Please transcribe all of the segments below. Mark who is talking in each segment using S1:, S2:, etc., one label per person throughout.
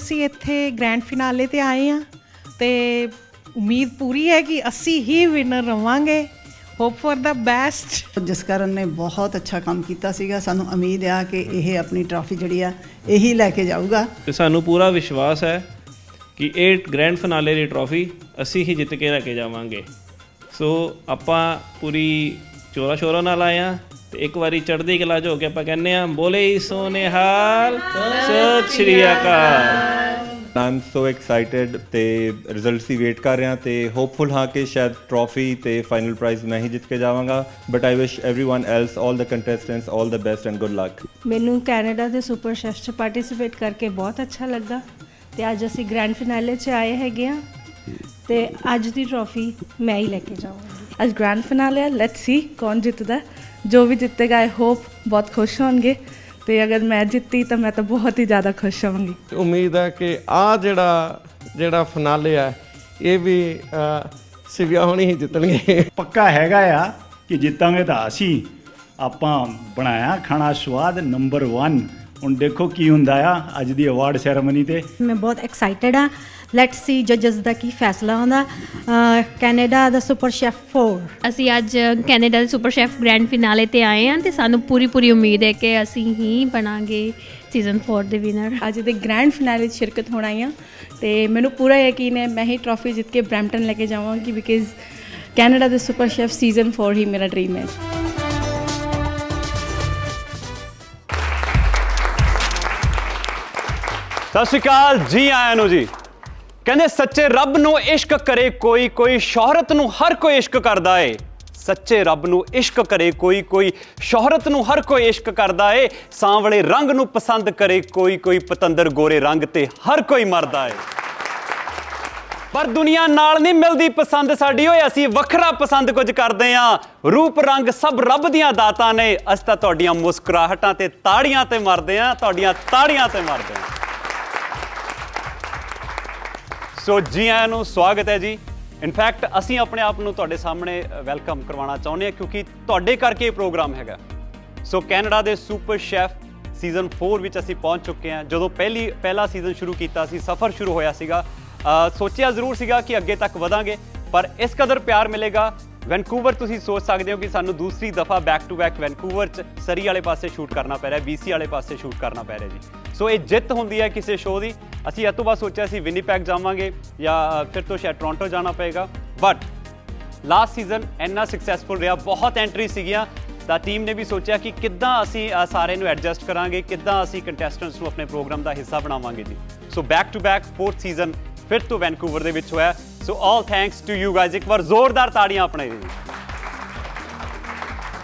S1: ਅਸੀਂ ਇੱਥੇ grand finale ਤੇ ਆਏ ਹਾਂ ਤੇ ਉਮੀਦ ਪੂਰੀ ਹੈ ਕਿ ਅਸੀਂ ਹੀ ਵਿਨਰ ਰਵਾਂਗੇ। Hope for the best.
S2: Jaskaran ਨੇ ਬਹੁਤ ਅੱਛਾ ਕੰਮ ਕੀਤਾ ਸੀਗਾ। ਸਾਨੂੰ ਉਮੀਦ ਆ ਕਿ ਇਹ ਆਪਣੀ ਟਰਾਫੀ ਜਿਹੜੀ ਆ ਇਹੀ ਲੈ ਕੇ ਜਾਊਗਾ
S3: ਤੇ ਸਾਨੂੰ ਪੂਰਾ ਵਿਸ਼ਵਾਸ ਹੈ ਕਿ ਇਹ ਗ੍ਰੈਂਡ ਫਿਨਾਲੇ ਦੀ ਟਰਾਫੀ ਅਸੀਂ ਹੀ ਜਿੱਤ ਕੇ ਲੈ ਕੇ ਜਾਵਾਂਗੇ। ਸੋ ਆਪਾਂ ਪੂਰੀ ਚੋਰਾ ਸ਼ੋਰਾ ਨਾਲ ਆਏ ਹਾਂ ਤੇ ਇੱਕ ਵਾਰੀ ਚੜ੍ਹਦੀ ਕਲਾ 'ਚ ਹੋ ਕੇ ਆਪਾਂ ਕਹਿੰਦੇ ਹਾਂ ਬੋਲੇ ਸੋਨੇ ਹਾਲ ਸਤਿ ਸ਼੍ਰੀ ਅਕਾਲ।
S4: I'm so excited ਤੇ ਰਿਜ਼ਲਟਸ ਦੀ ਵੇਟ ਕਰ ਰਿਹਾ ਤੇ ਹੋਪਫੁਲ ਹਾਂ ਕਿ ਸ਼ਾਇਦ ਟਰੋਫੀ ਤੇ ਫਾਈਨਲ ਪ੍ਰਾਈਜ਼ ਮੈਂ ਹੀ ਜਿੱਤ ਕੇ ਜਾਵਾਂਗਾ। But I wish everyone else all the contestants all the best and good luck.
S5: ਮੈਨੂੰ ਕੈਨੇਡਾ ਦੇ ਸੁਪਰ ਸ਼ੈਫ 'ਚ ਪਾਰਟਿਸਿਪੇਟ ਕਰਕੇ ਬਹੁਤ ਅੱਛਾ ਲੱਗਾ ਤੇ ਅੱਜ ਅਸੀਂ ਗ੍ਰੈਂਡ ਫਿਨਾਲੇ 'ਚ ਆਏ ਹੈਗੇ ਆ ਤੇ ਅੱਜ ਦੀ ਟਰੋਫੀ ਮੈਂ ਹੀ ਲੈ ਕੇ ਜਾਵਾਂਗੀ।
S6: ਅੱਜ ਗ੍ਰੈਂਡ ਫਿਨਾਲੇ ਹੈ, ਲੈਟਸ ਸੀ ਕੌਣ ਜਿੱਤਦਾ। ਜੋ ਵੀ ਜਿੱਤੇਗਾ ਆਈ ਹੋਪ ਬਹੁਤ ਖੁਸ਼ ਹੋਣਗੇ ਤੇ ਅਗਰ ਮੈਂ ਜਿੱਤੀ ਤਾਂ ਮੈਂ ਤਾਂ ਬਹੁਤ ਹੀ ਜ਼ਿਆਦਾ ਖੁਸ਼ ਹੋਵਾਂਗੀ।
S7: ਉਮੀਦ ਹੈ ਕਿ ਆ ਜਿਹੜਾ ਫਿਨਾਲੇ ਆ ਇਹ ਵੀ ਸਿਵਿਆ ਹੋਣੀ ਹੀ ਜਿੱਤਣਗੇ।
S8: ਪੱਕਾ ਹੈਗਾ ਆ ਕਿ ਜਿੱਤਾਂਗੇ ਤਾਂ ਅਸੀਂ। ਆਪਾਂ ਬਣਾਇਆ ਖਾਣਾ ਸਵਾਦ ਨੰਬਰ 1। ਹੁਣ ਦੇਖੋ ਕੀ ਹੁੰਦਾ ਆ ਅੱਜ ਦੀ ਅਵਾਰਡ ਸੈਰੇਮਨੀ ਤੇ।
S9: ਮੈਂ ਬਹੁਤ ਐਕਸਾਈਟਡ ਹਾਂ। ਲੈਟਸ ਸੀ ਜੱਜਸ ਦਾ ਕੀ ਫੈਸਲਾ ਹੁੰਦਾ। ਕੈਨੇਡਾ ਦਾ ਸੁਪਰ ਸ਼ੈਫ 4
S10: ਅਸੀਂ ਅੱਜ ਕੈਨੇਡਾ ਦੇ ਸੁਪਰ ਸ਼ੈਫ ਗ੍ਰੈਂਡ ਫਿਨਾਲੇ ਤੇ ਆਏ ਹਾਂ ਤੇ ਸਾਨੂੰ ਪੂਰੀ ਉਮੀਦ ਹੈ ਕਿ ਅਸੀਂ ਹੀ ਬਣਾਂਗੇ ਸੀਜ਼ਨ 4 ਦੇ ਵਿਨਰ।
S6: ਅੱਜ ਦੇ ਗ੍ਰੈਂਡ ਫਿਨਾਲੇ 'ਚ ਸ਼ਿਰਕਤ ਹੋਣਾ ਆ ਤੇ ਮੈਨੂੰ ਪੂਰਾ ਯਕੀਨ ਹੈ ਮੈਂ ਹੀ ਟਰੋਫੀ ਜਿੱਤ ਕੇ ਬਰੈਂਪਟਨ ਲੈ ਕੇ ਜਾਵਾਂਗੀ ਬਿਕਾਜ਼ ਕੈਨੇਡਾ ਦੇ ਸੁਪਰ ਸ਼ੈਫ ਸੀਜ਼ਨ 4 ਹੀ ਮੇਰਾ ਡ੍ਰੀਮ ਹੈ।
S11: ਸਤਿ ਸ਼੍ਰੀ ਅਕਾਲ ਜੀ, ਆਇਆਂ ਨੂੰ ਜੀ। ਕਹਿੰਦੇ ਸੱਚੇ ਰੱਬ ਨੂੰ ਇਸ਼ਕ ਕਰੇ ਕੋਈ ਸ਼ੋਹਰਤ ਨੂੰ ਹਰ ਕੋਈ ਇਸ਼ਕ ਕਰਦਾ ਏ। ਸੱਚੇ ਰੱਬ ਨੂੰ ਇਸ਼ਕ ਕਰੇ ਕੋਈ ਸ਼ੋਹਰਤ ਨੂੰ ਹਰ ਕੋਈ ਇਸ਼ਕ ਕਰਦਾ ਏ। ਸਾਂਵਲੇ ਰੰਗ ਨੂੰ ਪਸੰਦ ਕਰੇ ਕੋਈ ਪਤੰਦਰ ਗੋਰੇ ਰੰਗ ਤੇ ਹਰ ਕੋਈ ਮਰਦਾ ਏ। ਪਰ ਦੁਨੀਆ ਨਾਲ ਨਹੀਂ ਮਿਲਦੀ ਪਸੰਦ ਸਾਡੀ ਓਏ, ਅਸੀਂ ਵੱਖਰਾ ਪਸੰਦ ਕੁਝ ਕਰਦੇ ਆਂ। ਰੂਪ ਰੰਗ ਸਭ ਰੱਬ ਦੀਆਂ ਦਾਤਾਂ ਨੇ, ਅਸੀਂ ਤਾਂ ਤੁਹਾਡੀਆਂ ਮੁਸਕਰਾਹਟਾਂ ਤੇ ਤਾੜੀਆਂ ਤੇ ਮਰਦੇ ਆਂ, ਤੁਹਾਡੀਆਂ ਤਾੜੀਆਂ ਤੇ ਮਰਦੇ ਆਂ। ਸੋ ਜੀ ਆਇਆਂ ਨੂੰ ਸਵਾਗਤ ਹੈ ਜੀ। ਇਨਫੈਕਟ ਅਸੀਂ ਆਪਣੇ ਆਪ ਨੂੰ ਤੁਹਾਡੇ ਸਾਹਮਣੇ ਵੈਲਕਮ ਕਰਵਾਉਣਾ ਚਾਹੁੰਦੇ ਹਾਂ ਕਿਉਂਕਿ ਤੁਹਾਡੇ ਕਰਕੇ ਇਹ ਪ੍ਰੋਗਰਾਮ ਹੈਗਾ। ਸੋ ਕੈਨੇਡਾ ਦੇ ਸੁਪਰ ਸ਼ੈਫ ਸੀਜ਼ਨ 4 ਵਿੱਚ ਅਸੀਂ ਪਹੁੰਚ ਚੁੱਕੇ ਹਾਂ। ਜਦੋਂ ਪਹਿਲਾ ਸੀਜ਼ਨ ਸ਼ੁਰੂ ਕੀਤਾ ਸੀ, ਸਫ਼ਰ ਸ਼ੁਰੂ ਹੋਇਆ ਸੀਗਾ, ਸੋਚਿਆ ਜ਼ਰੂਰ ਸੀਗਾ ਕਿ ਅੱਗੇ ਤੱਕ ਵਧਾਂਗੇ ਪਰ ਇਸ ਕਦਰ ਪਿਆਰ ਮਿਲੇਗਾ। ਵੈਨਕੂਵਰ ਤੁਸੀਂ ਸੋਚ ਸਕਦੇ ਹੋ ਕਿ ਸਾਨੂੰ ਦੂਸਰੀ ਦਫਾ ਬੈਕ ਟੂ ਬੈਕ ਵੈਨਕੂਵਰ 'ਚ ਸਰੀ ਵਾਲੇ ਪਾਸੇ ਸ਼ੂਟ ਕਰਨਾ ਪੈ ਰਿਹਾ, BC ਵਾਲੇ ਪਾਸੇ ਸ਼ੂਟ ਕਰਨਾ ਪੈ ਰਿਹਾ ਜੀ। ਸੋ ਇਹ ਜਿੱਤ ਹੁੰਦੀ ਹੈ ਕਿਸੇ ਸ਼ੋਅ ਦੀ। ਅਸੀਂ ਇਹ ਤੋਂ ਬਾਅਦ ਸੋਚਿਆ ਸੀ ਵਿਨੀਪੈਗ ਜਾਵਾਂਗੇ ਜਾਂ ਫਿਰ ਤੋਂ ਸ਼ਾਇਦ ਟੋਰਾਂਟੋ ਜਾਣਾ ਪਏਗਾ ਬਟ ਲਾਸਟ ਸੀਜ਼ਨ ਇੰਨਾ ਸਕਸੈਸਫੁਲ ਰਿਹਾ, ਬਹੁਤ ਐਂਟਰੀ ਸੀਗੀਆਂ ਤਾਂ ਟੀਮ ਨੇ ਵੀ ਸੋਚਿਆ ਕਿ ਕਿੱਦਾਂ ਅਸੀਂ ਸਾਰੇ ਨੂੰ ਐਡਜਸਟ ਕਰਾਂਗੇ, ਕਿੱਦਾਂ ਅਸੀਂ ਕੰਟੈਸਟੈਂਟਸ ਨੂੰ ਆਪਣੇ ਪ੍ਰੋਗਰਾਮ ਦਾ ਹਿੱਸਾ ਬਣਾਵਾਂਗੇ ਜੀ। So back to back 4th season ਫਿਰ ਤੋਂ ਵੈਨਕੂਵਰ ਦੇ ਵਿੱਚ ਹੋਇਆ। So all thanks to you guys. ਇੱਕ ਵਾਰ ਜ਼ੋਰਦਾਰ ਤਾੜੀਆਂ ਆਪਣੇ ਜੀ।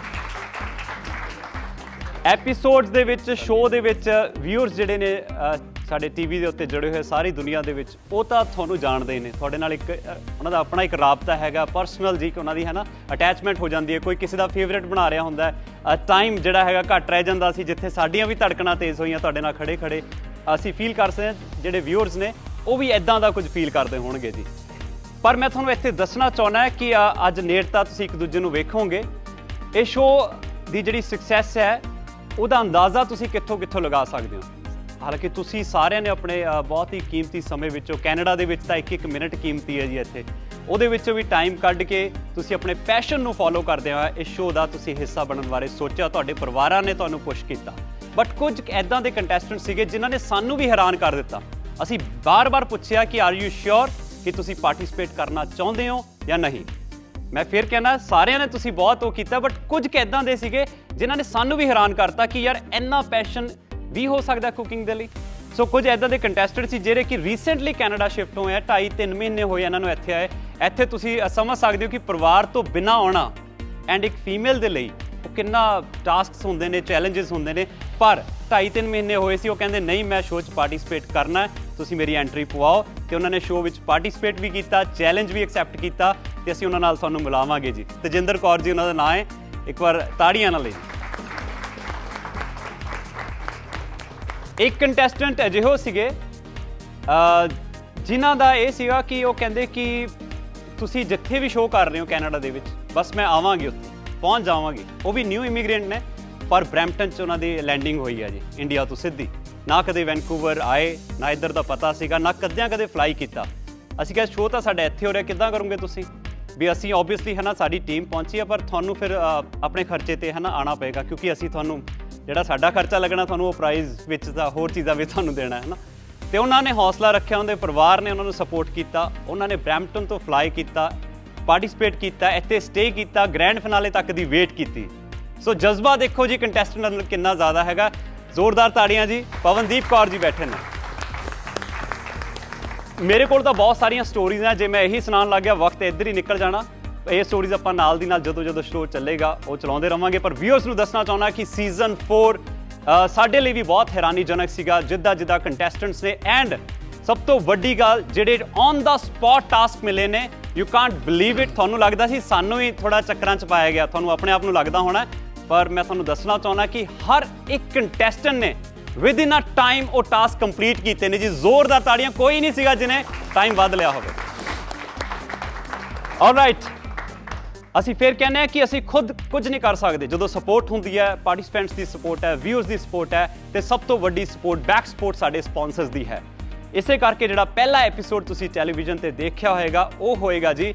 S11: ਐਪੀਸੋਡਸ ਦੇ ਵਿੱਚ, ਸ਼ੋਅ ਦੇ ਵਿੱਚ ਵਿਊਅਰਸ ਜਿਹੜੇ ਨੇ ਸਾਡੇ ਟੀਵੀ ਦੇ ਉੱਤੇ ਜੁੜੇ ਹੋਏ ਸਾਰੀ ਦੁਨੀਆ ਦੇ ਵਿੱਚ, ਉਹ ਤਾਂ ਤੁਹਾਨੂੰ ਜਾਣਦੇ ਨੇ। ਤੁਹਾਡੇ ਨਾਲ ਇੱਕ ਉਹਨਾਂ ਦਾ ਆਪਣਾ ਇੱਕ ਰਾਬਤਾ ਹੈਗਾ ਪਰਸਨਲ ਜੀ, ਕਿ ਉਹਨਾਂ ਦੀ ਹੈ ਨਾ ਅਟੈਚਮੈਂਟ ਹੋ ਜਾਂਦੀ ਹੈ। ਕੋਈ ਕਿਸੇ ਦਾ ਫੇਵਰੇਟ ਬਣਾ ਰਿਹਾ ਹੁੰਦਾ ਹੈ, ਟਾਈਮ ਜਿਹੜਾ ਹੈਗਾ ਘੱਟ ਰਹਿ ਜਾਂਦਾ ਸੀ ਜਿੱਥੇ ਸਾਡੀਆਂ ਵੀ ਧੜਕਣਾਂ ਤੇਜ਼ ਹੋਈਆਂ ਤੁਹਾਡੇ ਨਾਲ ਖੜੇ ਅਸੀਂ ਫੀਲ ਕਰ ਸਕਦੇ ਹਾਂ। ਜਿਹੜੇ ਵਿਊਅਰਸ ਨੇ ਉਹ ਵੀ ਇੱਦਾਂ ਦਾ ਕੁਝ ਫੀਲ ਕਰਦੇ ਹੋਣਗੇ ਜੀ। ਪਰ ਮੈਂ ਤੁਹਾਨੂੰ ਇੱਥੇ ਦੱਸਣਾ ਚਾਹੁੰਦਾ ਕਿ ਅੱਜ ਨੇੜਤਾ ਤੁਸੀਂ ਇੱਕ ਦੂਜੇ ਨੂੰ ਵੇਖੋਗੇ। ਇਹ ਸ਼ੋਅ ਦੀ ਜਿਹੜੀ ਸਕਸੈਸ ਹੈ ਉਹਦਾ ਅੰਦਾਜ਼ਾ ਤੁਸੀਂ ਕਿੱਥੋਂ ਲਗਾ ਸਕਦੇ ਹੋ। ਹਾਲਾਂਕਿ ਤੁਸੀਂ ਸਾਰਿਆਂ ਨੇ ਆਪਣੇ ਬਹੁਤ ਹੀ ਕੀਮਤੀ ਸਮੇਂ ਵਿੱਚੋਂ, ਕੈਨੇਡਾ ਦੇ ਵਿੱਚ ਤਾਂ ਇੱਕ ਮਿੰਟ ਕੀਮਤੀ ਹੈ ਜੀ ਇੱਥੇ, ਉਹਦੇ ਵਿੱਚੋਂ ਵੀ ਟਾਈਮ ਕੱਢ ਕੇ ਤੁਸੀਂ ਆਪਣੇ ਪੈਸ਼ਨ ਨੂੰ ਫੋਲੋ ਕਰਦੇ ਹੋਏ ਇਸ ਸ਼ੋਅ ਦਾ ਤੁਸੀਂ ਹਿੱਸਾ ਬਣਨ ਬਾਰੇ ਸੋਚਿਆ। ਤੁਹਾਡੇ ਪਰਿਵਾਰਾਂ ਨੇ ਤੁਹਾਨੂੰ ਪੁਸ਼ ਕੀਤਾ ਬਟ ਕੁਝ ਇੱਦਾਂ ਦੇ ਕੰਟੈਸਟੈਂਟ ਸੀਗੇ ਜਿਨ੍ਹਾਂ ਨੇ ਸਾਨੂੰ ਵੀ ਹੈਰਾਨ ਕਰ ਦਿੱਤਾ। ਅਸੀਂ ਬਾਰ-ਬਾਰ ਪੁੱਛਿਆ ਕਿ ਆਰ ਯੂ ਸ਼ੋਰ ਕਿ ਤੁਸੀਂ ਪਾਰਟਿਸਿਪੇਟ ਕਰਨਾ ਚਾਹੁੰਦੇ ਹੋ ਜਾਂ ਨਹੀਂ। ਮੈਂ ਫਿਰ ਕਹਿਣਾ ਸਾਰਿਆਂ ਨੇ ਤੁਸੀਂ ਬਹੁਤ ਉਹ ਕੀਤਾ ਬਟ ਕੁਝ ਇੱਦਾਂ ਦੇ ਸੀਗੇ ਜਿਨ੍ਹਾਂ ਨੇ ਸਾਨੂੰ ਵੀ ਹੈਰਾਨ ਕਰਤਾ ਕਿ ਯਾਰ ਇੰਨਾ ਪੈਸ਼ਨ ਵੀ ਹੋ ਸਕਦਾ ਕੁਕਿੰਗ ਦੇ ਲਈ। ਸੋ ਕੁਝ ਇੱਦਾਂ ਦੇ ਕੰਟੈਸਟੈਂਟ ਸੀ ਜਿਹੜੇ ਕਿ ਰੀਸੈਂਟਲੀ ਕੈਨੇਡਾ ਸ਼ਿਫਟ ਹੋਏ ਆ, 2.5-3 ਮਹੀਨੇ ਹੋਏ ਇਹਨਾਂ ਨੂੰ ਇੱਥੇ ਆਏ। ਇੱਥੇ ਤੁਸੀਂ ਸਮਝ ਸਕਦੇ ਹੋ ਕਿ ਪਰਿਵਾਰ ਤੋਂ ਬਿਨਾਂ ਆਉਣਾ ਐਂਡ ਇੱਕ ਫੀਮੇਲ ਦੇ ਲਈ ਉਹ ਕਿੰਨਾ ਟਾਸਕਸ ਹੁੰਦੇ ਨੇ, ਚੈਲੰਜਸ ਹੁੰਦੇ ਨੇ। ਪਰ 2.5-3 ਮਹੀਨੇ ਹੋਏ ਸੀ, ਉਹ ਕਹਿੰਦੇ ਨਹੀਂ ਮੈਂ ਸ਼ੋਅ 'ਚ ਪਾਰਟੀਸਪੇਟ ਕਰਨਾ, ਤੁਸੀਂ ਮੇਰੀ ਐਂਟਰੀ ਪਵਾਓ। ਤੇ ਉਹਨਾਂ ਨੇ ਸ਼ੋਅ ਵਿੱਚ ਪਾਰਟੀਸਪੇਟ ਵੀ ਕੀਤਾ, ਚੈਲੰਜ ਵੀ ਐਕਸੈਪਟ ਕੀਤਾ ਤੇ ਅਸੀਂ ਉਹਨਾਂ ਨਾਲ ਤੁਹਾਨੂੰ ਮਿਲਾਵਾਂਗੇ ਜੀ। ਤੇਜਿੰਦਰ ਕੌਰ ਜੀ ਉਹਨਾਂ ਦਾ ਨਾਂ ਹੈ, ਇੱਕ ਵਾਰ ਤਾੜੀਆਂ ਨਾਲ ਲਈ। ਇੱਕ ਕੰਟੈਸਟੈਂਟ ਅਜਿਹੇ ਸੀਗੇ ਜਿਨ੍ਹਾਂ ਦਾ ਇਹ ਸੀਗਾ ਕਿ ਉਹ ਕਹਿੰਦੇ ਕਿ ਤੁਸੀਂ ਜਿੱਥੇ ਵੀ ਸ਼ੋਅ ਕਰ ਰਹੇ ਹੋ ਕੈਨੇਡਾ ਦੇ ਵਿੱਚ, ਬਸ ਮੈਂ ਆਵਾਂਗੀ, ਉੱਥੇ ਪਹੁੰਚ ਜਾਵਾਂਗੀ। ਉਹ ਵੀ ਨਿਊ ਇਮੀਗ੍ਰੈਂਟ ਨੇ ਪਰ ਬਰੈਂਪਟਨ 'ਚ ਉਹਨਾਂ ਦੀ ਲੈਂਡਿੰਗ ਹੋਈ ਹੈ ਜੀ ਇੰਡੀਆ ਤੋਂ ਸਿੱਧੀ। ਨਾ ਕਦੇ ਵੈਨਕੂਵਰ ਆਏ, ਨਾ ਇੱਧਰ ਦਾ ਪਤਾ ਸੀਗਾ, ਨਾ ਕਦੇ ਫਲਾਈ ਕੀਤਾ। ਅਸੀਂ ਕਿਹਾ ਸ਼ੋਅ ਤਾਂ ਸਾਡਾ ਇੱਥੇ ਹੋ ਰਿਹਾ, ਕਿੱਦਾਂ ਕਰੋਗੇ ਤੁਸੀਂ? ਵੀ ਅਸੀਂ ਓਬਵੀਅਸਲੀ ਹੈ ਨਾ ਸਾਡੀ ਟੀਮ ਪਹੁੰਚੀ ਹੈ, ਪਰ ਤੁਹਾਨੂੰ ਫਿਰ ਆਪਣੇ ਖਰਚੇ 'ਤੇ ਹੈ ਨਾ ਆਉਣਾ ਪਏਗਾ, ਕਿਉਂਕਿ ਅਸੀਂ ਤੁਹਾਨੂੰ ਜਿਹੜਾ ਸਾਡਾ ਖਰਚਾ ਲੱਗਣਾ ਤੁਹਾਨੂੰ ਉਹ ਪ੍ਰਾਈਜ਼ ਵਿੱਚ ਤਾਂ ਹੋਰ ਚੀਜ਼ਾਂ ਵੀ ਤੁਹਾਨੂੰ ਦੇਣਾ ਹੈ ਨਾ। ਤੇ ਉਹਨਾਂ ਨੇ ਹੌਸਲਾ ਰੱਖਿਆ, ਉਹਦੇ ਪਰਿਵਾਰ ਨੇ ਉਹਨਾਂ ਨੂੰ ਸਪੋਰਟ ਕੀਤਾ, ਉਹਨਾਂ ਨੇ ਬਰੈਂਪਟਨ ਤੋਂ ਫਲਾਈ ਕੀਤਾ, ਪਾਰਟਿਸਿਪੇਟ ਕੀਤਾ, ਇੱਥੇ ਸਟੇ ਕੀਤਾ, ਗ੍ਰੈਂਡ ਫਿਨਾਲੇ ਤੱਕ ਦੀ ਵੇਟ ਕੀਤੀ। ਸੋ ਜਜ਼ਬਾ ਦੇਖੋ ਜੀ ਕੰਟੈਸਟੈਂਟ ਨਾਲ ਕਿੰਨਾ ਜ਼ਿਆਦਾ ਹੈਗਾ। ਜ਼ੋਰਦਾਰ ਤਾੜੀਆਂ ਜੀ। ਪਵਨਦੀਪ ਕੌਰ ਜੀ ਬੈਠੇ ਨੇ। ਮੇਰੇ ਕੋਲ ਤਾਂ ਬਹੁਤ ਸਾਰੀਆਂ ਸਟੋਰੀਜ਼ ਆ, ਜੇ ਮੈਂ ਇਹੀ ਸੁਣਾਉਣ ਲੱਗ ਗਿਆ ਵਕਤ ਇੱਧਰ ਹੀ ਨਿਕਲ ਜਾਣਾ। ਇਹ ਸਟੋਰੀਜ਼ ਆਪਾਂ ਨਾਲ ਦੀ ਨਾਲ ਜਦੋਂ ਸ਼ੋਅ ਚੱਲੇਗਾ ਉਹ ਚਲਾਉਂਦੇ ਰਵਾਂਗੇ। ਪਰ ਵਿਊਅਰਸ ਨੂੰ ਦੱਸਣਾ ਚਾਹੁੰਦਾ ਕਿ ਸੀਜ਼ਨ 4 ਸਾਡੇ ਲਈ ਵੀ ਬਹੁਤ ਹੈਰਾਨੀਜਨਕ ਸੀਗਾ, ਜਿੱਦਾਂ ਕੰਟੈਸਟੈਂਟਸ ਨੇ। ਐਂਡ ਸਭ ਤੋਂ ਵੱਡੀ ਗੱਲ, ਜਿਹੜੇ ਔਨ ਦਾ ਸਪੌਟ ਟਾਸਕ ਮਿਲੇ ਨੇ, ਯੂ ਕਾਂਟ ਬਿਲੀਵ ਇਟ। ਤੁਹਾਨੂੰ ਲੱਗਦਾ ਸੀ ਸਾਨੂੰ ਹੀ ਥੋੜਾ ਚੱਕਰਾਂ 'ਚ ਪਾਇਆ ਗਿਆ, ਤੁਹਾਨੂੰ ਆਪਣੇ ਆਪ ਨੂੰ ਲੱਗਦਾ ਹੋਣਾ, ਪਰ ਮੈਂ ਤੁਹਾਨੂੰ ਦੱਸਣਾ ਚਾਹੁੰਦਾ ਕਿ ਹਰ ਇੱਕ ਕੰਟੈਸਟੈਂਟ ਨੇ ਵਿਦ ਇਨ ਅ ਟਾਈਮ ਉਹ ਟਾਸਕ ਕੰਪਲੀਟ ਕੀਤੇ ਨੇ ਜੀ। ਜ਼ੋਰਦਾਰ ਤਾੜੀਆਂ। ਕੋਈ ਨਹੀਂ ਸੀਗਾ ਜਿਹਨੇ ਟਾਈਮ ਵੱਧ ਲਿਆ ਹੋਵੇ। ਆਲਰਾਈਟ, ਅਸੀਂ ਫਿਰ ਕਹਿੰਦੇ ਹਾਂ ਕਿ ਅਸੀਂ ਖੁਦ ਕੁਝ ਨਹੀਂ ਕਰ ਸਕਦੇ ਜਦੋਂ ਸਪੋਰਟ ਹੁੰਦੀ ਹੈ, ਪਾਰਟਿਸਪੈਂਟਸ ਦੀ ਸਪੋਰਟ ਹੈ, ਵਿਊਅਰਸ ਦੀ ਸਪੋਰਟ ਹੈ, ਤੇ ਸਭ ਤੋਂ ਵੱਡੀ ਸਪੋਰਟ ਬੈਕ ਸਪੋਰਟ ਸਾਡੇ ਸਪਾਂਸਰਸ ਦੀ ਹੈ। ਇਸੇ ਕਰਕੇ ਜਿਹੜਾ ਪਹਿਲਾ ਐਪੀਸੋਡ ਤੁਸੀਂ ਟੈਲੀਵਿਜ਼ਨ ਤੇ ਦੇਖਿਆ ਹੋਏਗਾ ਉਹ ਹੋਏਗਾ ਜੀ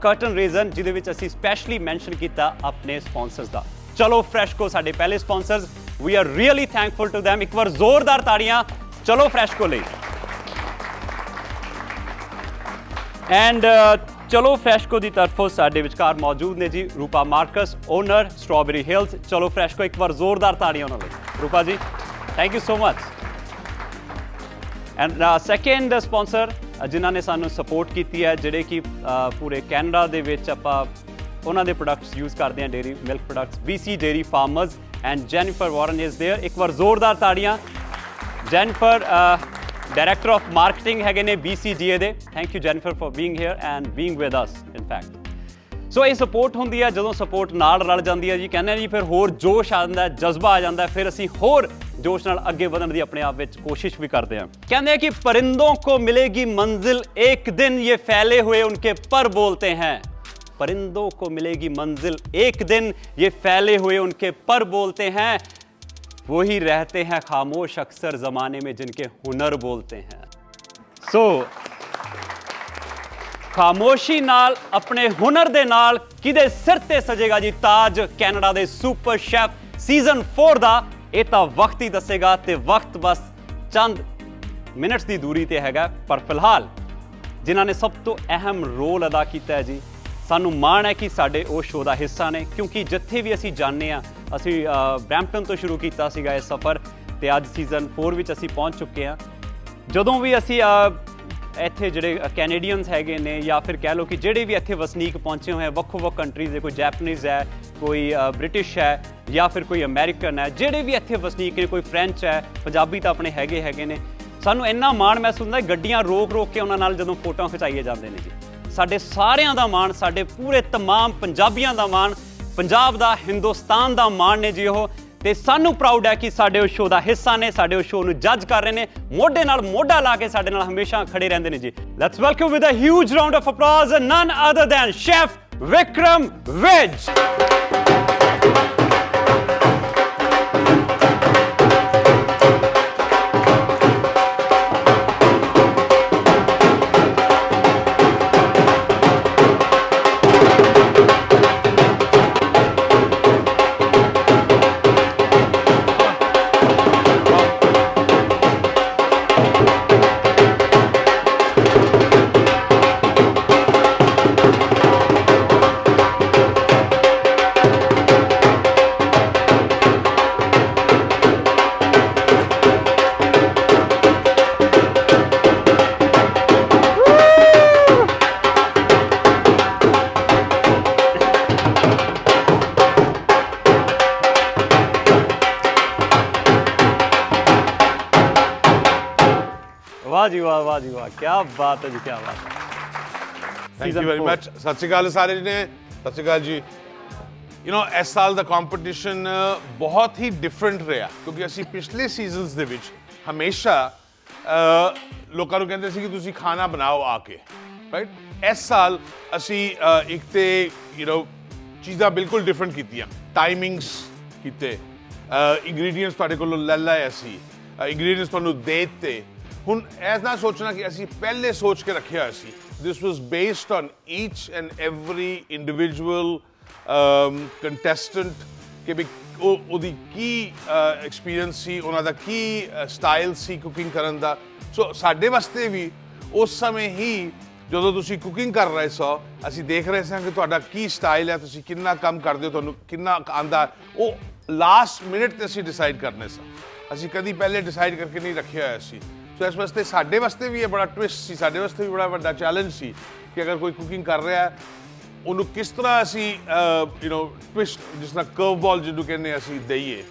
S11: ਕਰਟਨ ਰੇਜ਼ਨ, ਜਿਹਦੇ ਵਿੱਚ ਅਸੀਂ ਸਪੈਸ਼ਲੀ ਮੈਂਸ਼ਨ ਕੀਤਾ ਆਪਣੇ ਸਪਾਂਸਰਸ ਦਾ। ਚਲੋ ਫਰੈਸ਼ਕੋ ਸਾਡੇ ਪਹਿਲੇ sponsors, we are really thankful to them। ਇੱਕ ਵਾਰ ਜ਼ੋਰਦਾਰ ਤਾੜੀਆਂ ਚਲੋ ਫਰੈਸ਼ਕੋ ਲਈ। ਐਂਡ ਚਲੋ ਫਰੈਸ਼ਕੋ ਦੀ ਤਰਫੋਂ ਸਾਡੇ ਵਿਚਕਾਰ ਮੌਜੂਦ ਨੇ ਜੀ ਰੂਪਾ ਮਾਰਕਸ, ਓਨਰ ਸਟ੍ਰਾਬੇਰੀ ਹਿਲਸ। ਚਲੋ ਫਰੈਸ਼ਕੋ, ਇੱਕ ਵਾਰ ਜ਼ੋਰਦਾਰ ਤਾੜੀਆਂ ਉਹਨਾਂ ਲਈ। ਰੂਪਾ ਜੀ, thank you so much. And second sponsor ਜਿਨ੍ਹਾਂ ਨੇ ਸਾਨੂੰ ਸਪੋਰਟ ਕੀਤੀ ਹੈ, ਜਿਹੜੇ ਕਿ ਪੂਰੇ ਕੈਨੇਡਾ ਦੇ ਵਿੱਚ ਆਪਾਂ ਉਹਨਾਂ ਦੇ ਪ੍ਰੋਡਕਟਸ ਯੂਜ਼ ਕਰਦੇ ਹਾਂ, dairy milk products, BC dairy farmers. And Jennifer Warren is there. ਇੱਕ ਵਾਰ ਜ਼ੋਰਦਾਰ ਤਾੜੀਆਂ। ਜੈਨੀਫਰ ਡਾਇਰੈਕਟਰ ਆਫ ਮਾਰਕੀਟਿੰਗ ਹੈਗੇ ਨੇ BCGA ਦੇ। Thank you Jennifer for being here and being with us in fact. So ਇਹ ਸਪੋਰਟ ਹੁੰਦੀ ਹੈ, ਜਦੋਂ ਸਪੋਰਟ ਨਾਲ ਰਲ ਜਾਂਦੀ ਹੈ ਜੀ, ਕਹਿੰਦੇ ਜੀ ਫਿਰ ਹੋਰ ਜੋਸ਼ ਆ ਜਾਂਦਾ, ਜਜ਼ਬਾ ਆ ਜਾਂਦਾ, ਫਿਰ ਅਸੀਂ ਹੋਰ जोश नाल आगे बढ़ने की अपने आप में कोशिश भी करते हैं। कहते हैं कि परिंदों को मिलेगी मंजिल एक दिन, ये फैले हुए उनके पर बोलते हैं। परिंदों को मिलेगी मंजिल एक दिन, ये फैले हुए उनके पर बोलते हैं। वही रहते हैं खामोश अक्सर जमाने में जिनके हुनर बोलते हैं। सो खामोशी नाल अपने हुनर दे नाल किदे सिर ते सजेगा जी ताज कैनेडा दे सुपर शैफ सीजन 4 दा। ਇਹ ਤਾਂ ਵਕਤ ਹੀ ਦੱਸੇਗਾ, ਤੇ ਵਕਤ ਬਸ ਚੰਦ ਮਿੰਟਸ ਦੀ ਦੂਰੀ ਤੇ ਹੈਗਾ। ਪਰ ਫਿਲਹਾਲ ਜਿਨ੍ਹਾਂ ਨੇ ਸਭ ਤੋਂ ਅਹਿਮ ਰੋਲ ਅਦਾ ਕੀਤਾ ਹੈ ਜੀ, ਸਾਨੂੰ ਮਾਣ ਹੈ ਕਿ ਸਾਡੇ ਉਹ ਸ਼ੋਅ ਦਾ ਹਿੱਸਾ ਨੇ। ਕਿਉਂਕਿ ਜਿੱਥੇ ਵੀ ਅਸੀਂ ਜਾਂਦੇ ਹਾਂ, ਅਸੀਂ ਬਰੈਂਪਟਨ ਤੋਂ ਸ਼ੁਰੂ ਕੀਤਾ ਸੀਗਾ ਇਹ ਸਫ਼ਰ, ਤੇ ਅੱਜ ਸੀਜ਼ਨ 4 ਵਿੱਚ ਅਸੀਂ ਪਹੁੰਚ ਚੁੱਕੇ ਹਾਂ। ਜਦੋਂ ਵੀ ਅਸੀਂ ਇੱਥੇ ਜਿਹੜੇ ਕੈਨੇਡੀਅਨਸ ਹੈਗੇ ਨੇ, ਜਾਂ ਫਿਰ ਕਹਿ ਲਓ ਕਿ ਜਿਹੜੇ ਵੀ ਇੱਥੇ ਵਸਨੀਕ ਪਹੁੰਚੇ ਹੋਏ ਵੱਖ-ਵੱਖ ਕੰਟਰੀਜ਼ ਦੇ, ਕੋਈ ਜੈਪਨੀਜ਼ ਹੈ, ਕੋਈ ਬ੍ਰਿਟਿਸ਼ ਹੈ, ਜਾਂ ਫਿਰ ਕੋਈ ਅਮਰੀਕਨ ਹੈ, ਜਿਹੜੇ ਵੀ ਇੱਥੇ ਵਸਨੀਕ ਨੇ, ਕੋਈ ਫਰੈਂਚ ਹੈ, ਪੰਜਾਬੀ ਤਾਂ ਆਪਣੇ ਹੈਗੇ ਨੇ। ਸਾਨੂੰ ਇੰਨਾ ਮਾਣ ਮਹਿਸੂਸ ਹੁੰਦਾ, ਗੱਡੀਆਂ ਰੋਕ ਕੇ ਉਹਨਾਂ ਨਾਲ ਜਦੋਂ ਫੋਟੋਆਂ ਖਿਚਾਈਏ ਜਾਂਦੇ ਨੇ ਜੀ। ਸਾਡੇ ਸਾਰਿਆਂ ਦਾ ਮਾਣ, ਸਾਡੇ ਪੂਰੇ ਤਮਾਮ ਪੰਜਾਬੀਆਂ ਦਾ ਮਾਣ, ਪੰਜਾਬ ਦਾ, ਹਿੰਦੁਸਤਾਨ ਦਾ ਮਾਣ ਨੇ ਜੀ ਉਹ। ਤੇ ਸਾਨੂੰ ਪ੍ਰਾਊਡ ਹੈ ਕਿ ਸਾਡੇ ਉਸ ਸ਼ੋਅ ਦਾ ਹਿੱਸਾ ਨੇ, ਸਾਡੇ ਉਸ ਸ਼ੋਅ ਨੂੰ ਜੱਜ ਕਰ ਰਹੇ ਨੇ, ਮੋਢੇ ਨਾਲ ਮੋਢਾ ਲਾ ਕੇ ਸਾਡੇ ਨਾਲ ਹਮੇਸ਼ਾ ਖੜੇ ਰਹਿੰਦੇ ਨੇ ਜੀ। Let's welcome with a huge round of applause none other than chef Vikram Vij. वाह जी वाह, वाह जी वाह, क्या बात है जी, क्या बात है।
S12: Thank you very much. सत श्री अकाल सारे ने, सत श्री अकाल जी। यू नो इस साल का कंपटीशन बहुत ही डिफरेंट रहा, क्योंकि असी पिछले सीजनस दे विच हमेशा लोगों को कहते सी कि तुसी खाना बनाओ आके, राइट। इस साल असी एक ते यू नो चीज़ां बिल्कुल डिफरेंट कीतियां, टाइमिंग्स कीते, ਇੰਗਰੀਡੀਐਂਟਸ ਤੁਹਾਡੇ ਕੋਲੋਂ ਲੈ ਲਏ ਅਸੀਂ, ਇੰਗਰੀਡੀਐਂਟਸ ਤੁਹਾਨੂੰ ਦੇ ਦਿੱਤੇ। ਹੁਣ ਇਹ ਨਾ ਸੋਚਣਾ ਕਿ ਅਸੀਂ ਪਹਿਲੇ ਸੋਚ ਕੇ ਰੱਖਿਆ ਹੋਇਆ ਸੀ। This was based on each and every individual contestant ਕਿ ਵੀ ਉਹਦੀ ਕੀ ਐਕਸਪੀਰੀਅੰਸ ਸੀ, ਉਹਨਾਂ ਦਾ ਕੀ ਸਟਾਈਲ ਸੀ ਕੁਕਿੰਗ ਕਰਨ ਦਾ। ਸੋ ਸਾਡੇ ਵਾਸਤੇ ਵੀ ਉਸ ਸਮੇਂ ਹੀ ਜਦੋਂ ਤੁਸੀਂ ਕੁਕਿੰਗ ਕਰ ਰਹੇ ਸੋ, ਅਸੀਂ ਦੇਖ ਰਹੇ ਸਾਂ ਕਿ ਤੁਹਾਡਾ ਕੀ ਸਟਾਈਲ ਹੈ, ਤੁਸੀਂ ਕਿੰਨਾ ਕੰਮ ਕਰਦੇ ਹੋ, ਤੁਹਾਨੂੰ ਕਿੰਨਾ ਆਉਂਦਾ, ਉਹ ਲਾਸਟ ਮਿੰਟ 'ਤੇ ਅਸੀਂ ਡਿਸਾਈਡ ਕਰਨੇ ਸਾਂ। ਅਸੀਂ ਕਦੀ ਪਹਿਲੇ ਡਿਸਾਈਡ ਕਰਕੇ ਨਹੀਂ ਰੱਖਿਆ ਹੋਇਆ ਸੀ। ਸੋ ਇਸ ਵਾਸਤੇ ਸਾਡੇ ਵਾਸਤੇ ਵੀ ਇਹ ਬੜਾ ਟਵਿਸਟ ਸੀ, ਸਾਡੇ ਵਾਸਤੇ ਵੀ ਬੜਾ ਵੱਡਾ ਚੈਲੰਜ ਸੀ ਕਿ ਅਗਰ ਕੋਈ ਕੁਕਿੰਗ ਕਰ ਰਿਹਾ ਉਹਨੂੰ ਕਿਸ ਤਰ੍ਹਾਂ ਅਸੀਂ ਟਵਿਸਟ, ਜਿਸ ਤਰ੍ਹਾਂ ਕਰਵ ਬਾਲ ਜਿਹਨੂੰ ਕਹਿੰਦੇ ਅਸੀਂ ਦੇਈਏ।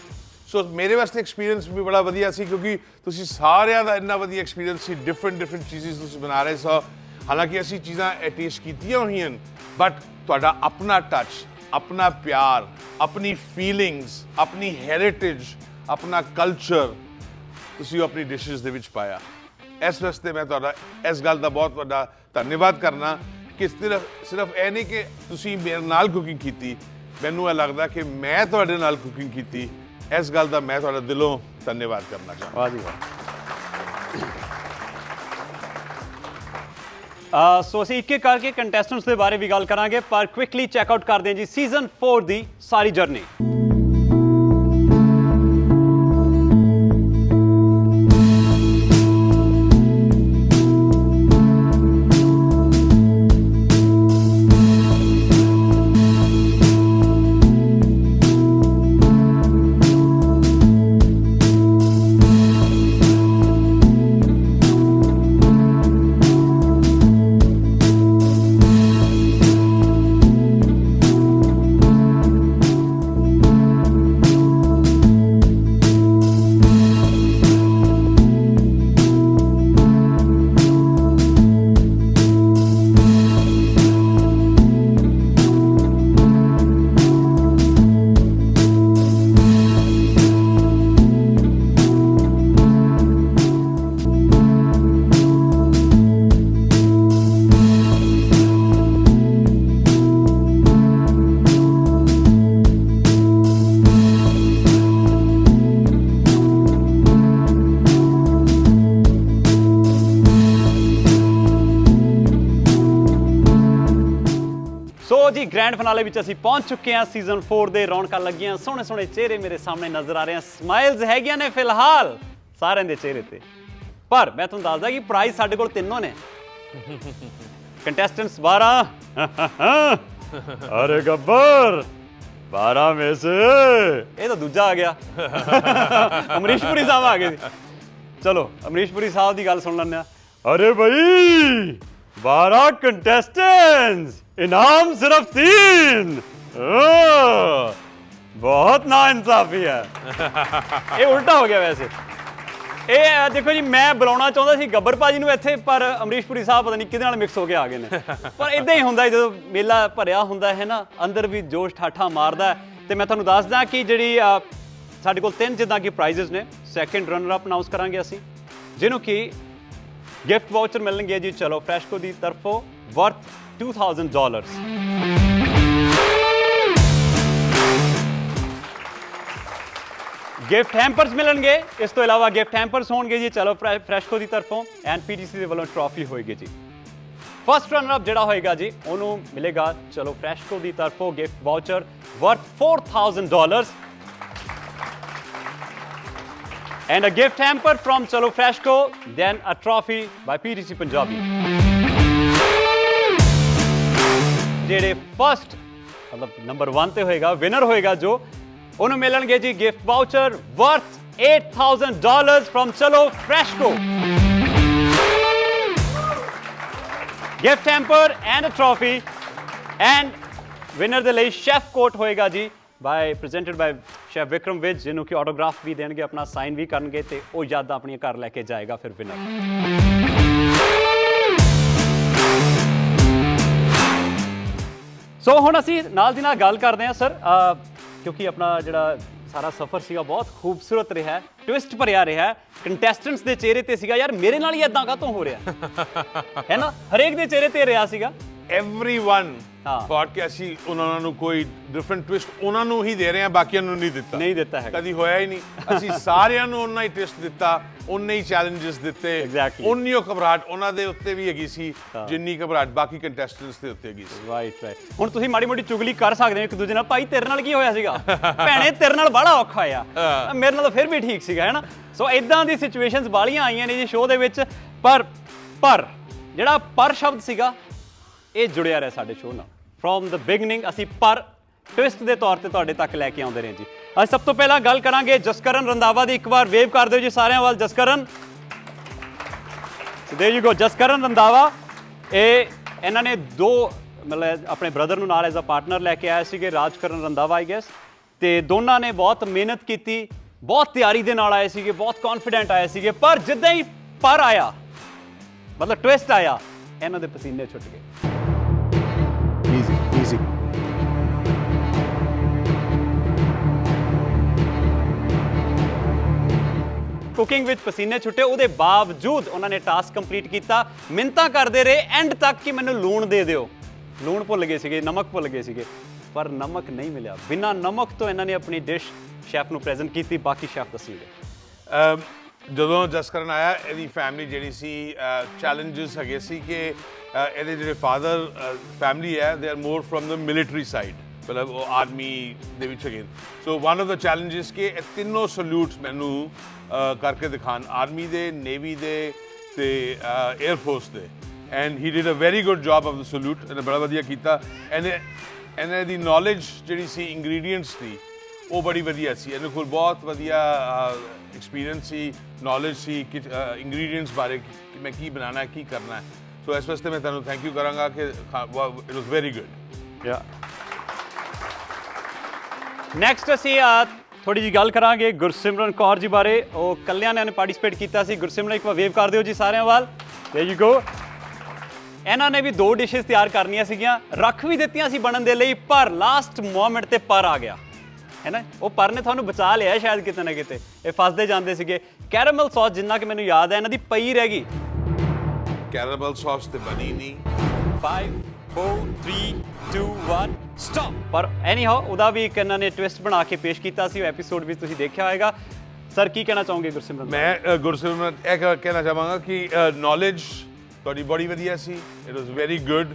S12: ਸੋ ਮੇਰੇ ਵਾਸਤੇ ਐਕਸਪੀਰੀਅੰਸ ਵੀ ਬੜਾ ਵਧੀਆ ਸੀ ਕਿਉਂਕਿ ਤੁਸੀਂ ਸਾਰਿਆਂ ਦਾ ਇੰਨਾ ਵਧੀਆ ਐਕਸਪੀਰੀਅੰਸ ਸੀ, ਡਿਫਰੈਂਟ ਚੀਜ਼ਾਂ ਤੁਸੀਂ ਬਣਾ ਰਹੇ ਸੋ। ਹਾਲਾਂਕਿ ਅਸੀਂ ਚੀਜ਼ਾਂ ਟੇਸਟ ਕੀਤੀਆਂ ਹੋਈਆਂ, ਬਟ ਤੁਹਾਡਾ ਆਪਣਾ ਟੱਚ, ਆਪਣਾ ਪਿਆਰ, ਆਪਣੀ ਫੀਲਿੰਗਸ, ਆਪਣੀ ਹੈਰੀਟੇਜ, ਆਪਣਾ ਕਲਚਰ ਤੁਸੀਂ ਆਪਣੀ ਡਿਸ਼ਿਜ਼ ਦੇ ਵਿੱਚ ਪਾਇਆ। ਇਸ ਵਾਸਤੇ ਮੈਂ ਤੁਹਾਡਾ ਇਸ ਗੱਲ ਦਾ ਬਹੁਤ ਵੱਡਾ ਧੰਨਵਾਦ ਕਰਨਾ ਕਿ ਸਿਰਫ ਇਹ ਨਹੀਂ ਕਿ ਤੁਸੀਂ ਮੇਰੇ ਨਾਲ ਕੁਕਿੰਗ ਕੀਤੀ, ਮੈਨੂੰ ਇਹ ਲੱਗਦਾ ਕਿ ਮੈਂ ਤੁਹਾਡੇ ਨਾਲ ਕੁਕਿੰਗ ਕੀਤੀ। ਇਸ ਗੱਲ ਦਾ ਮੈਂ ਤੁਹਾਡਾ ਦਿਲੋਂ ਧੰਨਵਾਦ ਕਰਨਾ ਚਾਹੁੰਦਾ।
S11: ਵਾਹ ਜੀ ਵਾਹ। ਸੋ ਅਸੀਂ ਇੱਕ ਇੱਕ ਕਰਕੇ ਕੰਟੈਸਟੈਂਟਸ ਦੇ ਬਾਰੇ ਵੀ ਗੱਲ ਕਰਾਂਗੇ, ਪਰ ਕੁਇਕਲੀ ਚੈੱਕ ਆਊਟ ਕਰਦੇ ਹਾਂ ਜੀ ਸੀਜ਼ਨ 4 ਦੀ ਸਾਰੀ ਜਰਨੀ। ਜੀ ਗ੍ਰੈਂਡ ਫਿਨਾਲੇ ਵਿੱਚ ਅਸੀਂ ਪਹੁੰਚ ਚੁੱਕੇ ਹਾਂ। ਸੀਜ਼ਨ 4 ਦੇ ਰੌਣਕਾਂ ਲੱਗੀਆਂ, ਸੋਹਣੇ ਸੋਹਣੇ ਚਿਹਰੇ ਮੇਰੇ ਸਾਹਮਣੇ ਨਜ਼ਰ ਆ ਰਹੇ ਹਨ, ਸਮਾਈਲਸ ਹੈਗੀਆਂ ਨੇ ਫਿਲਹਾਲ ਸਾਰਿਆਂ ਦੇ ਚਿਹਰੇ ਤੇ। ਪਰ ਮੈਂ ਤੁਹਾਨੂੰ ਦੱਸਦਾ ਕਿ ਪ੍ਰਾਈਜ਼ ਸਾਡੇ ਕੋਲ ਤਿੰਨੋਂ ਨੇ। ਕੰਟੈਸਟੈਂਟਸ 12 ਅਰੇ ਗੱਬਰ 12 में से ਇਹ ਤਾਂ ਦੂਜਾ ਆ ਗਿਆ। ਅਮਰੀਸ਼ ਪੁਰੀ ਸਾਹਿਬ ਆ ਗਏ। ਚਲੋ ਅਮਰੀਸ਼ ਪੁਰੀ ਸਾਹਿਬ ਦੀ ਗੱਲ ਸੁਣ ਲੈਂਦੇ ਆ। ਅਰੇ ਭਾਈ 12 ਕੰਟੈਸਟੈਂਟਸ, इनाम सिर्फ 3। बहुत ना इंसाफी है। ये उल्टा हो गया वैसे। ਇਹ ਦੇਖੋ ਜੀ, ਮੈਂ ਬੁਲਾਉਣਾ ਚਾਹੁੰਦਾ ਸੀ ਗੱਬਰ ਭਾਜੀ ਨੂੰ ਇੱਥੇ, ਪਰ ਅਮਰੀਸ਼ ਪੁਰੀ ਸਾਹਿਬ ਪਤਾ ਨਹੀਂ ਕਿਹਦੇ ਨਾਲ ਮਿਕਸ ਹੋ ਕੇ ਆ ਗਏ ਨੇ। ਪਰ ਇਦਾਂ ਹੀ ਹੁੰਦਾ ਜਦੋਂ ਮੇਲਾ ਭਰਿਆ ਹੁੰਦਾ ਹੈ ਨਾ, ਅੰਦਰ ਵੀ ਜੋਸ਼ ਠਾਠਾ ਮਾਰਦਾ। ਤੇ ਮੈਂ ਤੁਹਾਨੂੰ ਦੱਸਦਾ ਕਿ ਜਿਹੜੀ ਸਾਡੇ ਕੋਲ 3 ਜਿੱਦਾਂ ਕਿ ਪ੍ਰਾਈਜ਼ਸ ਨੇ। ਸੈਕਿੰਡ ਰਨਰ ਅਪ ਅਨਾਉਂਸ ਕਰਾਂਗੇ ਅਸੀਂ, ਜਿਹਨੂੰ ਕਿ ਗਿਫਟ ਵਾਊਚਰ ਮਿਲਣਗੇ ਜੀ ਚਲੋ ਫਰੈਸ਼ਕੋ ਦੀ ਤਰਫੋਂ ਵਰਥ $2000। ਗਿਫਟ ਹੈਂਪਰਸ ਮਿਲਣਗੇ। ਇਸ ਤੋਂ ਇਲਾਵਾ ਗਿਫਟ ਹੈਂਪਰਸ ਹੋਣਗੇ ਜੀ ਚਲੋ ਫਰੈਸ਼ਕੋ ਦੀ ਤਰਫੋਂ, ਐਂਡ ਪੀਟੀਸੀ ਦੇ ਵੱਲੋਂ ਟਰੋਫੀ ਹੋਏਗੀ ਜੀ। ਫਸਟ ਰਨਰ ਅਪ ਜਿਹੜਾ ਹੋਏਗਾ ਜੀ ਉਹਨੂੰ ਮਿਲੇਗਾ ਚਲੋ ਫਰੈਸ਼ਕੋ ਦੀ ਤਰਫੋਂ gift voucher worth $4000 and a gift hamper from Chalo Freshco, then a trophy by PTC Punjabi. ਜਿਹੜੇ ਫਸਟ ਮਤਲਬ ਨੰਬਰ 1 ਤੇ ਹੋਏਗਾ, ਵਿਨਰ ਹੋਏਗਾ ਜੋ, ਉਹਨੂੰ ਮਿਲਣਗੇ ਜੀ gift voucher worth $8000 from Chalo Freshco. Gift hamper and a trophy, and winner ਦੇ ਲਈ ਸ਼ੈਫ ਕੋਟ ਹੋਏਗਾ ਜੀ presented by chef Vikram Vij, ਜਿਹਨੂੰ ਕਿ ਆਟੋਗ੍ਰਾਫ ਵੀ ਦੇਣਗੇ, ਆਪਣਾ ਸਾਈਨ ਵੀ ਕਰਨਗੇ ਤੇ ਉਹ ਯਾਦਾਂ ਆਪਣੀਆਂ ਘਰ ਲੈ ਕੇ ਜਾਏਗਾ ਫਿਰ ਵਿਨਰ। ਸੋ ਹੁਣ ਅਸੀਂ ਨਾਲ ਦੀ ਨਾਲ ਗੱਲ ਕਰਦੇ ਹਾਂ ਸਰ, ਕਿਉਂਕਿ ਆਪਣਾ ਜਿਹੜਾ ਸਾਰਾ ਸਫ਼ਰ ਸੀਗਾ ਬਹੁਤ ਖੂਬਸੂਰਤ ਰਿਹਾ, ਟਵਿਸਟ ਭਰਿਆ ਰਿਹਾ। ਕੰਟੈਸਟੈਂਟਸ ਦੇ ਚਿਹਰੇ ਤੇ ਸੀਗਾ ਯਾਰ ਮੇਰੇ ਨਾਲ ਹੀ ਇਦਾਂ ਕਾਹਤੋਂ ਹੋ ਰਿਹਾ ਹੈ ਨਾ, ਹਰੇਕ ਦੇ ਚਿਹਰੇ ਤੇ ਰਿਹਾ ਸੀਗਾ।
S12: Everyone ਥਾਟ ਕਿ ਅਸੀਂ ਉਹਨਾਂ ਨੂੰ ਕੋਈ ਡਿਫਰੈਂਟ ਟਵਿਸਟ ਉਹਨਾਂ ਨੂੰ ਹੀ ਦੇ ਰਹੇ ਹਾਂ, ਬਾਕੀਆਂ ਨੂੰ ਨਹੀਂ ਦਿੱਤਾ
S11: ਹੈਗਾ,
S12: ਕਦੀ ਹੋਇਆ ਹੀ ਨਹੀਂ। ਅਸੀਂ ਸਾਰਿਆਂ ਨੂੰ ਉਹਨਾਂ ਹੀ ਟਵਿਸਟ ਦਿੱਤਾ, ਉਨੇ ਹੀ ਚੈਲੰਜਸ ਦਿੱਤੇ, ਉਨੀ ਉਹ ਘਬਰਾਹਟ ਉਹਨਾਂ ਦੇ ਉੱਤੇ ਵੀ ਹੈਗੀ ਸੀ ਜਿੰਨੀ ਘਬਰਾਹਟ ਬਾਕੀ ਕੰਟੈਸਟੈਂਟਸ ਦੇ ਉੱਤੇ ਹੈਗੀ ਸੀ।
S11: ਰਾਈਟ। ਹੁਣ ਤੁਸੀਂ ਮਾੜੀ ਮੋਟੀ ਚੁਗਲੀ ਕਰ ਸਕਦੇ ਹੋ ਇੱਕ ਦੂਜੇ ਨਾਲ, ਭਾਈ ਤੇਰੇ ਨਾਲ ਕੀ ਹੋਇਆ ਸੀਗਾ, ਭੈਣੇ ਤੇਰੇ ਨਾਲ ਬੜਾ ਔਖਾ ਆ, ਮੇਰੇ ਨਾਲ ਤਾਂ ਫਿਰ ਵੀ ਠੀਕ ਸੀਗਾ, ਹੈ ਨਾ। ਸੋ ਇਦਾਂ ਦੀ ਸਿਚੁਏਸ਼ਨਸ ਵਾਲੀਆਂ ਆਈਆਂ ਨੇ ਜੀ ਸ਼ੋਅ ਦੇ ਵਿੱਚ, ਪਰ ਜਿਹੜਾ ਪਰ ਸ਼ਬਦ ਸੀਗਾ ਇਹ ਜੁੜਿਆ ਰਿਹਾ ਸਾਡੇ ਸ਼ੋਅ ਨਾਲ ਫਰੋਮ ਦ ਬਿਗਨਿੰਗ। ਅਸੀਂ ਪਰ ਟਵਿਸਟ ਦੇ ਤੌਰ ਤੇ ਤੁਹਾਡੇ ਤੱਕ ਲੈ ਕੇ ਆਉਂਦੇ ਰਹੇ ਜੀ। ਅੱਜ ਸਭ ਤੋਂ ਪਹਿਲਾਂ ਗੱਲ ਕਰਾਂਗੇ ਜਸਕਰਨ ਰੰਧਾਵਾ ਦੀ। ਇੱਕ ਵਾਰ ਵੇਵ ਕਰ ਦਿਓ ਜੀ ਸਾਰਿਆਂ ਵੱਲ, Jaskaran. There you go. Jaskaran Randhawa ਇਹਨਾਂ ਨੇ ਮਤਲਬ ਆਪਣੇ ਬ੍ਰਦਰ ਨੂੰ ਨਾਲ ਐਜ਼ ਅ ਪਾਰਟਨਰ ਲੈ ਕੇ ਆਏ ਸੀਗੇ, ਰਾਜਕਰਨ ਰੰਧਾਵਾ ਆਈ ਗੈਸ, ਤੇ ਦੋਨਾਂ ਨੇ ਬਹੁਤ ਮਿਹਨਤ ਕੀਤੀ, ਬਹੁਤ ਤਿਆਰੀ ਦੇ ਨਾਲ ਆਏ ਸੀਗੇ, ਬਹੁਤ ਕੌਨਫੀਡੈਂਟ ਆਏ ਸੀਗੇ, ਪਰ ਜਿੱਦਾਂ ਹੀ ਪਰ ਆਇਆ ਮਤਲਬ ਟਵਿਸਟ ਆਇਆ, ਇਹਨਾਂ ਦੇ ਪਸੀਨੇ ਛੁੱਟ ਗਏ।
S13: ਈਜ਼ੀ
S11: ਕੁਕਿੰਗ ਵਿੱਚ ਪਸੀਨੇ ਛੁੱਟੇ, ਉਹਦੇ ਬਾਵਜੂਦ ਉਹਨਾਂ ਨੇ ਟਾਸਕ ਕੰਪਲੀਟ ਕੀਤਾ। ਮਿੰਨਤਾਂ ਕਰਦੇ ਰਹੇ ਐਂਡ ਤੱਕ ਕਿ ਮੈਨੂੰ ਲੂਣ ਦੇ ਦਿਓ, ਲੂਣ ਭੁੱਲ ਗਏ ਸੀਗੇ, ਨਮਕ ਭੁੱਲ ਗਏ ਸੀਗੇ, ਪਰ ਨਮਕ ਨਹੀਂ ਮਿਲਿਆ। ਬਿਨਾਂ ਨਮਕ ਤੋਂ ਇਹਨਾਂ ਨੇ ਆਪਣੀ ਡਿਸ਼ ਸ਼ੈਫ ਨੂੰ ਪ੍ਰੈਜ਼ੈਂਟ ਕੀਤੀ, ਬਾਕੀ ਸ਼ੈਫ ਦੱਸੀਗੇ।
S12: ਜਦੋਂ ਜਸਕਰਨ ਆਇਆ, ਇਹਦੀ ਫੈਮਿਲੀ ਜਿਹੜੀ ਸੀ ਚੈਲੰਜਸ ਹੈਗੇ ਸੀ ਕਿ ਇਹਦੇ ਜਿਹੜੇ ਫਾਦਰ ਫੈਮਿਲੀ ਹੈ they are more from the military side, ਮਤਲਬ ਉਹ ਆਰਮੀ ਦੇ ਵਿੱਚ ਹੈਗੇ। ਸੋ ਵਨ ਆਫ ਦ ਚੈਲੰਜਸ ਕਿ ਇਹ ਤਿੰਨੋਂ ਸਲੂਟਸ ਮੈਨੂੰ ਕਰਕੇ ਦਿਖਾਣ, ਆਰਮੀ ਦੇ, ਨੇਵੀ ਦੇ ਤੇ 에ਅਰ ਫੋਰਸ ਦੇ, and he did a very good job of the salute. ਇਹਨੇ ਬੜਾ ਵਧੀਆ ਕੀਤਾ। ਇਹਨੇ ਦੀ ਨੌਲੇਜ ਜਿਹੜੀ ਸੀ ਇੰਗਰੀਡੀਐਂਟਸ ਦੀ ਉਹ ਬੜੀ ਵਧੀਆ ਸੀ। ਇਹਦੇ ਕੋਲ ਬਹੁਤ ਵਧੀਆ ਐਕਸਪੀਰੀਅੰਸ ਸੀ, ਨੌਲੇਜ ਸੀ ਕਿ ਇੰਗਰੀਡੀਐਂਟਸ ਬਾਰੇ ਕਿ ਮੈਂ ਕੀ ਬਣਾਉਣਾ, ਕੀ ਕਰਨਾ ਹੈ। ਸੋ ਇਸ ਵਾਸਤੇ ਮੈਂ ਤੁਹਾਨੂੰ ਥੈਂਕ ਯੂ ਕਰਾਂਗਾ ਕਿ it was very good.
S11: Next ਅਸੀਂ ਥੋੜੀ ਜਿਹੀ ਗੱਲ ਕਰਾਂਗੇ ਗੁਰਸਿਮਰਨ ਕੌਰ ਜੀ ਬਾਰੇ। ਉਹ ਕੱਲਿਆਂ ਨੇ ਪਾਰਟਿਸਿਪੇਟ ਕੀਤਾ ਸੀ। ਗੁਰਸਿਮਰਨ ਇੱਕ ਵਾਰ ਵੇਵ ਕਰ ਦਿਓ ਜੀ ਸਾਰਿਆਂ ਵੱਲ। ਦੇयर ਯੂ ਗੋ। ਇਹਨਾਂ ਨੇ ਵੀ 2 ਡਿਸ਼ਸ ਤਿਆਰ ਕਰਨੀਆਂ ਸੀਗੀਆਂ, ਰੱਖ ਵੀ ਦਿੱਤੀਆਂ ਸੀ ਬਣਨ ਦੇ ਲਈ, ਪਰ ਲਾਸਟ ਮੂਮੈਂਟ ਤੇ ਪਰ ਆ ਗਿਆ, ਹੈ ਨਾ। ਉਹ ਪਰ ਨੇ ਤੁਹਾਨੂੰ ਬਚਾ ਲਿਆ ਸ਼ਾਇਦ ਕਿਤੇ ਨਾ ਕਿਤੇ, ਇਹ ਫਸਦੇ ਜਾਂਦੇ ਸੀਗੇ। ਕੈਰੇਮਲ ਸੌਸ ਜਿੰਨਾ ਕਿ ਮੈਨੂੰ ਯਾਦ ਹੈ ਇਹਨਾਂ ਦੀ ਪਈ ਰਹਿ ਗਈ।
S12: ਕੈਰੇਮਲ ਸੌਸ ਤੇ ਬਣੀ ਨਹੀਂ।
S11: 5 4 3 2 1 ਸਟਾਪ। ਪਰ ਐਨੀ ਹਾਓ ਉਹਦਾ ਵੀ ਇੱਕ ਇਹਨਾਂ ਨੇ ਟਵਿਸਟ ਬਣਾ ਕੇ ਪੇਸ਼ ਕੀਤਾ ਸੀ, ਉਹ ਐਪੀਸੋਡ ਵੀ ਤੁਸੀਂ ਦੇਖਿਆ ਹੋਏਗਾ। ਸਰ ਕੀ ਕਹਿਣਾ ਚਾਹੋਗੇ ਗੁਰਸਿਮਰਨ?
S12: ਮੈਂ ਗੁਰਸਿਮਰਨ ਇਹ ਕਹਿਣਾ ਚਾਹਾਂਗਾ ਕਿ ਨੌਲੇਜ ਤੁਹਾਡੀ ਬੜੀ ਵਧੀਆ ਸੀ, ਇਟ ਵਾਸ ਵੈਰੀ ਗੁੱਡ।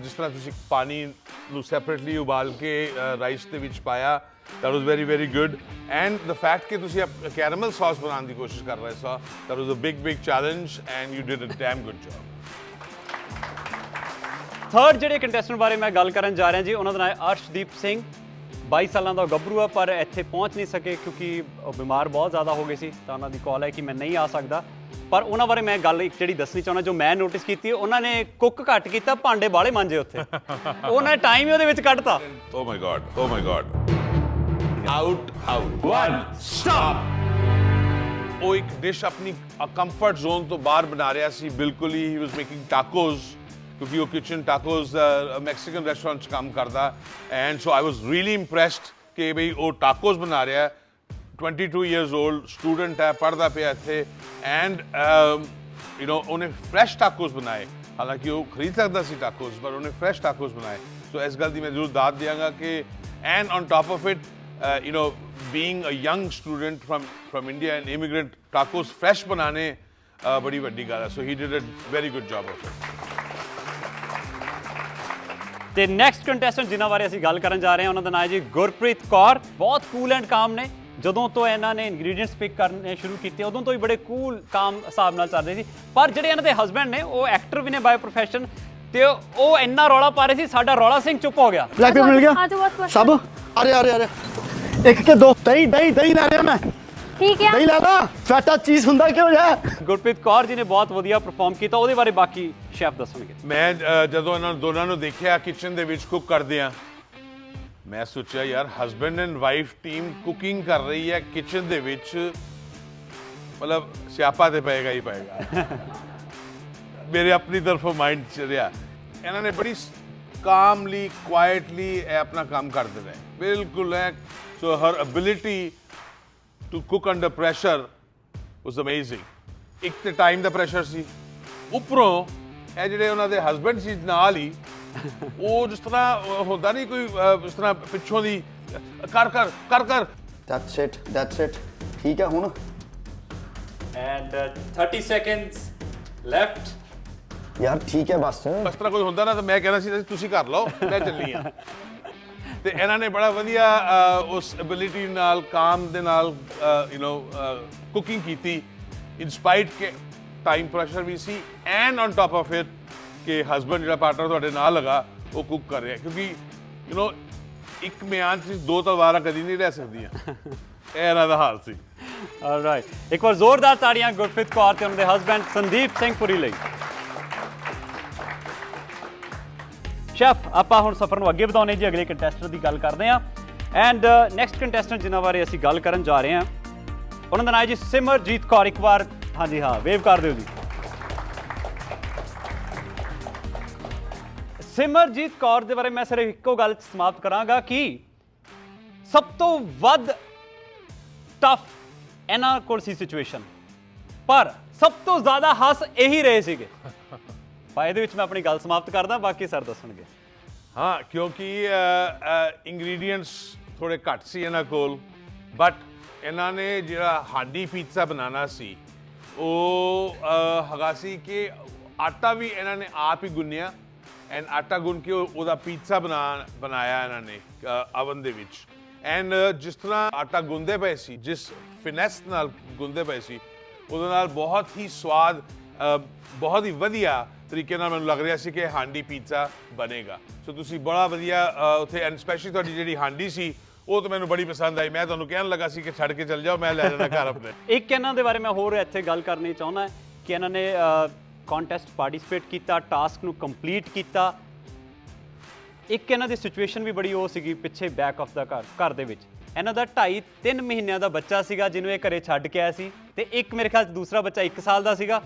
S12: ਜਿਸ ਤਰ੍ਹਾਂ ਤੁਸੀਂ ਪਾਣੀ ਨੂੰ ਸੈਪਰੇਟਲੀ ਉਬਾਲ ਕੇ ਰਾਈਸ ਦੇ ਵਿੱਚ ਪਾਇਆ, that was very very good, and the fact ਕਿ ਤੁਸੀਂ ਕੈਰੇਮਲ ਸੌਸ ਬਣਾਉਣ ਦੀ ਕੋਸ਼ਿਸ਼ ਕਰ ਰਹੇ ਸੀ, that was a big challenge and you did a damn good job।
S11: Third ਜਿਹੜੇ ਕੰਟੈਸਟੈਂਟ ਬਾਰੇ ਮੈਂ ਗੱਲ ਕਰਨ ਜਾ ਰਿਹਾ ਜੀ, ਉਹਨਾਂ ਦਾ ਨਾਮ ਹੈ ਅਰਸ਼ਦੀਪ ਸਿੰਘ। 22 ਸਾਲਾਂ ਦਾ ਗੱਭਰੂ ਆ, ਪਰ ਇੱਥੇ ਪਹੁੰਚ ਨਹੀਂ ਸਕੇ ਕਿਉਂਕਿ ਉਹ ਬਿਮਾਰ ਬਹੁਤ ਜ਼ਿਆਦਾ ਹੋ ਗਏ ਸੀ, ਤਾਂ ਉਹਨਾਂ ਦੀ ਕਾਲ ਹੈ ਕਿ ਮੈਂ ਨਹੀਂ ਆ ਸਕਦਾ। ਪਰ ਉਹਨਾਂ ਬਾਰੇ ਮੈਂ ਗੱਲ ਇੱਕ ਜਿਹੜੀ ਦੱਸਣੀ ਚਾਹੁੰਦਾ, ਜੋ ਮੈਂ ਨੋਟਿਸ ਕੀਤੀ, ਉਹਨਾਂ ਨੇ ਕੁੱਕ ਘੱਟ ਕੀਤਾ, ਭਾਂਡੇ ਬਾਹਲੇ ਮਾਂਜੇ ਉੱਥੇ। ਉਹਨਾਂ ਨੇ ਟਾਈਮ ਹੀ ਉਹਦੇ ਵਿੱਚ ਕੱਢਤਾ।
S12: Oh my god out 1 stop। ਉਹ ਇੱਕ ਡਿਸ਼ ਆਪਣੀ ਕੰਫਰਟ ਜ਼ੋਨ ਤੋਂ ਬਾਹਰ ਬਣਾ ਰਿਹਾ ਸੀ ਬਿਲਕੁਲ ਹੀ। ਹੀ ਵਾਸ ਮੇਕਿੰਗ ਟਾਕੋਸ, ਕਿਉਂਕਿ ਉਹ ਕਿਚਨ ਟਾਕੋਸ ਮੈਕਸੀਕਨ ਰੈਸਟੋਰੈਂਟ 'ਚ ਕੰਮ ਕਰਦਾ, and so I was really impressed ਕਿ ਬਈ ਉਹ ਟਾਕੋਸ ਬਣਾ ਰਿਹਾ। 22 years old ਸਟੂਡੈਂਟ ਹੈ, ਪੜ੍ਹਦਾ ਪਿਆ ਇੱਥੇ, ਐਂਡ ਯੂ ਨੋ ਉਹਨੇ ਫਰੈਸ਼ ਟਾਕੋਸ ਬਣਾਏ। ਹਾਲਾਂਕਿ ਉਹ ਖਰੀਦ ਸਕਦਾ ਸੀ ਟਾਕੋਸ, ਪਰ ਉਹਨੇ ਫਰੈਸ਼ ਟਾਕੋਸ ਬਣਾਏ। ਸੋ ਇਸ ਗੱਲ ਦੀ ਮੈਂ ਜ਼ਰੂਰ ਦਾਦ ਦਿਆਂਗਾ ਕਿ and on top of it you know, being a young student from India and immigrant, tacos fresh banane badi vaddi ਗੱਲ ਹੈ। So he did a very good job of it।
S11: ਤੇ ਨੈਕਸਟ ਕੰਟੈਸਟੈਂਟ ਜਿਨ੍ਹਾਂ ਬਾਰੇ ਅਸੀਂ ਗੱਲ ਕਰਨ ਜਾ ਰਹੇ ਹਾਂ, ਉਹਨਾਂ ਦਾ ਨਾਮ ਹੈ ਜੀ ਗੁਰਪ੍ਰੀਤ ਕੌਰ। ਬਹੁਤ ਕੂਲ ਐਂਡ ਕਾਮ ਨੇ। ਜਦੋਂ ਤੋਂ ਇਹਨਾਂ ਨੇ ਇੰਗਰੀਡੀਐਂਟਸ ਪਿਕ ਕਰਨੇ ਸ਼ੁਰੂ ਕੀਤੇ, ਉਦੋਂ ਤੋਂ ਹੀ ਬੜੇ ਕੂਲ ਕਾਮ ਹਿਸਾਬ ਨਾਲ ਚੱਲ ਰਹੇ ਸੀ। ਪਰ ਜਿਹੜੇ ਇਹਨਾਂ ਦੇ ਹਸਬੈਂਡ ਨੇ, ਉਹ ਐਕਟਰ ਵੀ ਨੇ ਬਾਏ ਪ੍ਰੋਫੈਸ਼ਨ, ਤੇ ਉਹ ਇੰਨਾ ਰੌਲਾ ਪਾ ਰਹੇ ਸੀ, ਸਾਡਾ ਰੌਲਾ ਸਿੰਘ ਚੁੱਪ ਹੋ ਗਿਆ।
S13: ब्लैक पेपर मिल गया सब। अरे एक के 2 दही ला रहा मैं।
S10: ठीक है,
S13: दही ला ला, फैटा चीज ਹੁੰਦਾ ਕਿਉਂ ਜਾ।
S11: ਗੁਰਪ੍ਰੀਤ ਕੌਰ ਜੀ ਨੇ ਬਹੁਤ ਵਧੀਆ ਪਰਫਾਰਮ ਕੀਤਾ, ਉਹਦੇ ਬਾਰੇ ਬਾਕੀ ਸ਼ੈਫ ਦੱਸਣਗੇ।
S12: ਮੈਂ ਜਦੋਂ ਇਹਨਾਂ ਦੋਨਾਂ ਨੂੰ ਦੇਖਿਆ ਕਿਚਨ ਦੇ ਵਿੱਚ ਕੁੱਕ ਕਰਦੇ ਆ, ਮੈਂ ਸੋਚਿਆ ਯਾਰ husband and wife team cooking ਕਰ ਰਹੀ ਹੈ ਕਿਚਨ ਦੇ ਵਿੱਚ, ਮਤਲਬ ਸਿਆਪਾ ਤੇ ਪਏਗਾ ਹੀ ਪਏਗਾ। ਮੇਰੇ ਆਪਣੀ ਤਰਫੋਂ ਮਾਈਂਡ ਚ ਰਿਹਾ। ਇਹਨਾਂ ਨੇ ਬੜੀ ਕਾਮਲੀ ਕੁਆਇਟਲੀ ਇਹ ਆਪਣਾ ਕੰਮ ਕਰਦੇ ਰਹੇ, ਬਿਲਕੁਲ ਹੈ। So her ability to cook under pressure was amazing. ਇੱਕ ਤੇ ਟਾਈਮ ਦਾ ਪ੍ਰੈਸ਼ਰ ਸੀ, ਉੱਪਰੋਂ ਇਹ ਜਿਹੜੇ ਉਹਨਾਂ ਦੇ ਹਸਬੈਂਡ ਸੀ ਨਾਲ ਹੀ, ਉਹ ਜਿਸ ਤਰ੍ਹਾਂ ਹੁੰਦਾ ਨਹੀਂ ਕੋਈ ਇਸ ਤਰ੍ਹਾਂ ਪਿੱਛੋਂ ਦੀ ਕਰ ਕਰ ਕਰ ਕਰ।
S13: That's it ਠੀਕ ਹੈ ਹੁਣ।
S11: And 30 seconds left।
S13: ਯਾਰ ਠੀਕ ਹੈ ਬਸ।
S12: ਇਸ ਤਰ੍ਹਾਂ ਕੋਈ ਹੁੰਦਾ ਨਾ ਤਾਂ ਮੈਂ ਕਹਿਣਾ ਸੀ ਤੁਸੀਂ ਕਰ ਲਓ, ਮੈਂ ਚੱਲੀ ਆ। ਤੇ ਇਹਨਾਂ ਨੇ ਬੜਾ ਵਧੀਆ ਉਸ ਐਬਿਲਿਟੀ ਨਾਲ, ਕਾਮ ਦੇ ਨਾਲ ਕੁਕਿੰਗ ਕੀਤੀ, ਇਨ ਸਪਾਈਟ ਕਿ ਟਾਈਮ ਪ੍ਰੈਸ਼ਰ ਵੀ ਸੀ, and on top of it ਕਿ ਹਸਬੈਂਡ ਜਿਹੜਾ ਪਾਰਟਨਰ ਤੁਹਾਡੇ ਨਾਲ ਲਗਾ ਉਹ ਕੁੱਕ ਕਰ ਰਿਹਾ, ਕਿਉਂਕਿ ਇੱਕ ਮਿਆਨ 'ਚ ਦੋ ਤਲਵਾਰਾਂ ਕਦੀ ਨਹੀਂ ਰਹਿ ਸਕਦੀਆਂ। ਇਹ ਇਹਨਾਂ ਦਾ ਹਾਲ ਸੀ।
S11: ਆਲਰਾਈਟ, ਇੱਕ ਵਾਰ ਜ਼ੋਰਦਾਰ ਤਾੜੀਆਂ ਗੁਰਪ੍ਰੀਤ ਕੌਰ ਤੇ ਉਹਨਾਂ ਦੇ ਹਸਬੈਂਡ ਸੰਦੀਪ ਸਿੰਘ ਪੁਰੀ ਲਈ। ਸ਼ੈਫ, ਆਪਾਂ ਹੁਣ ਸਫ਼ਰ ਨੂੰ ਅੱਗੇ ਵਧਾਉਣੇ ਜੀ, ਅਗਲੇ ਕੰਟੈਸਟੈਂਟ ਦੀ ਗੱਲ ਕਰਦੇ ਹਾਂ। ਐਂਡ ਨੈਕਸਟ ਕੰਟੈਸਟੈਂਟ ਜਿਨ੍ਹਾਂ ਬਾਰੇ ਅਸੀਂ ਗੱਲ ਕਰਨ ਜਾ ਰਹੇ ਹਾਂ ਉਹਨਾਂ ਦਾ ਨਾਮ ਹੈ ਜੀ ਸਿਮਰਜੀਤ ਕੌਰ। ਇੱਕ ਵਾਰ ਹਾਂਜੀ ਹਾਂ ਵੇਵ ਕਰ ਦਿਓ ਜੀ। ਸਿਮਰਜੀਤ ਕੌਰ ਦੇ ਬਾਰੇ ਮੈਂ ਸਿਰਫ ਇੱਕੋ ਗੱਲ ਸਮਾਪਤ ਕਰਾਂਗਾ ਕਿ ਸਭ ਤੋਂ ਵੱਧ ਟਫ ਇਹਨਾਂ ਕੋਲ ਸੀ ਸਿਚੁਏਸ਼ਨ, ਪਰ ਸਭ ਤੋਂ ਜ਼ਿਆਦਾ ਹੱਸ ਇਹੀ ਰਹੇ ਸੀਗੇ। ਇਹਦੇ ਵਿੱਚ ਮੈਂ ਆਪਣੀ ਗੱਲ ਸਮਾਪਤ ਕਰਦਾ, ਬਾਕੀ ਸਰ ਦੱਸਣਗੇ।
S12: ਹਾਂ, ਕਿਉਂਕਿ ਇੰਗਰੀਡੀਐਂਟਸ ਥੋੜੇ ਘੱਟ ਸੀ ਇਹਨਾਂ ਕੋਲ, ਬਟ ਇਹਨਾਂ ਨੇ ਜਿਹੜਾ ਹਾਂਡੀ ਪੀਜ਼ਾ ਬਣਾਉਣਾ ਸੀ ਉਹ ਹੈਗਾ ਸੀ ਕਿ ਆਟਾ ਵੀ ਇਹਨਾਂ ਨੇ ਆਪ ਹੀ ਗੁੰਨਿਆ, ਐਂਡ ਆਟਾ ਗੁੰਨ ਕੇ ਉਹਦਾ ਪੀਜ਼ਾ ਬਣਾਇਆ ਇਹਨਾਂ ਨੇ ਅਵਨ ਦੇ ਵਿੱਚ। ਐਂਡ ਜਿਸ ਤਰ੍ਹਾਂ ਆਟਾ ਗੁੰਨਦੇ ਪਏ ਸੀ, ਜਿਸ ਫਿਨੈਸ ਨਾਲ ਗੁੰਨਦੇ ਪਏ ਸੀ, ਉਹਦੇ ਨਾਲ ਬਹੁਤ ਹੀ ਸਵਾਦ, ਬਹੁਤ ਹੀ ਵਧੀਆ ਤਰੀਕੇ ਨਾਲ ਮੈਨੂੰ ਲੱਗ ਰਿਹਾ ਸੀ ਕਿ ਹਾਂਡੀ ਪੀਜ਼ਾ ਬਣੇਗਾ। ਸੋ ਤੁਸੀਂ ਬੜਾ ਵਧੀਆ ਉੱਥੇ, ਐਂਡ ਸਪੈਸ਼ਲੀ ਤੁਹਾਡੀ ਜਿਹੜੀ ਹਾਂਡੀ ਸੀ ਉਹ ਤਾਂ ਮੈਨੂੰ ਬੜੀ ਪਸੰਦ ਆਈ। ਮੈਂ ਤੁਹਾਨੂੰ ਕਹਿਣ ਲੱਗਾ ਸੀ ਕਿ ਛੱਡ ਕੇ ਚੱਲ ਜਾਓ, ਮੈਂ ਲੈ ਜਾਣਾ ਘਰ ਆਪਣੇ।
S11: ਇੱਕ ਇਹਨਾਂ ਦੇ ਬਾਰੇ ਮੈਂ ਹੋਰ ਇੱਥੇ ਗੱਲ ਕਰਨੀ ਚਾਹੁੰਦਾ ਕਿ ਇਹਨਾਂ ਨੇ ਕੰਟੈਸਟ ਪਾਰਟਿਸਿਪੇਟ ਕੀਤਾ, ਟਾਸਕ ਨੂੰ ਕੰਪਲੀਟ ਕੀਤਾ। ਇੱਕ ਇਹਨਾਂ ਦੀ ਸਿਚੁਏਸ਼ਨ ਵੀ ਬੜੀ ਉਹ ਸੀਗੀ ਪਿੱਛੇ ਬੈਕ ਆਫ ਦਾ ਘਰ ਦੇ ਵਿੱਚ ਇਹਨਾਂ ਦਾ 2.5-3 ਮਹੀਨਿਆਂ ਦਾ ਬੱਚਾ ਸੀਗਾ ਜਿਹਨੂੰ ਇਹ ਘਰੇ ਛੱਡ ਕੇ ਆਇਆ ਸੀ, ਤੇ ਇੱਕ ਮੇਰੇ ਖਿਆਲ 'ਚ ਦੂਸਰਾ ਬੱਚਾ 1 ਸਾਲ ਦਾ ਸੀਗਾ,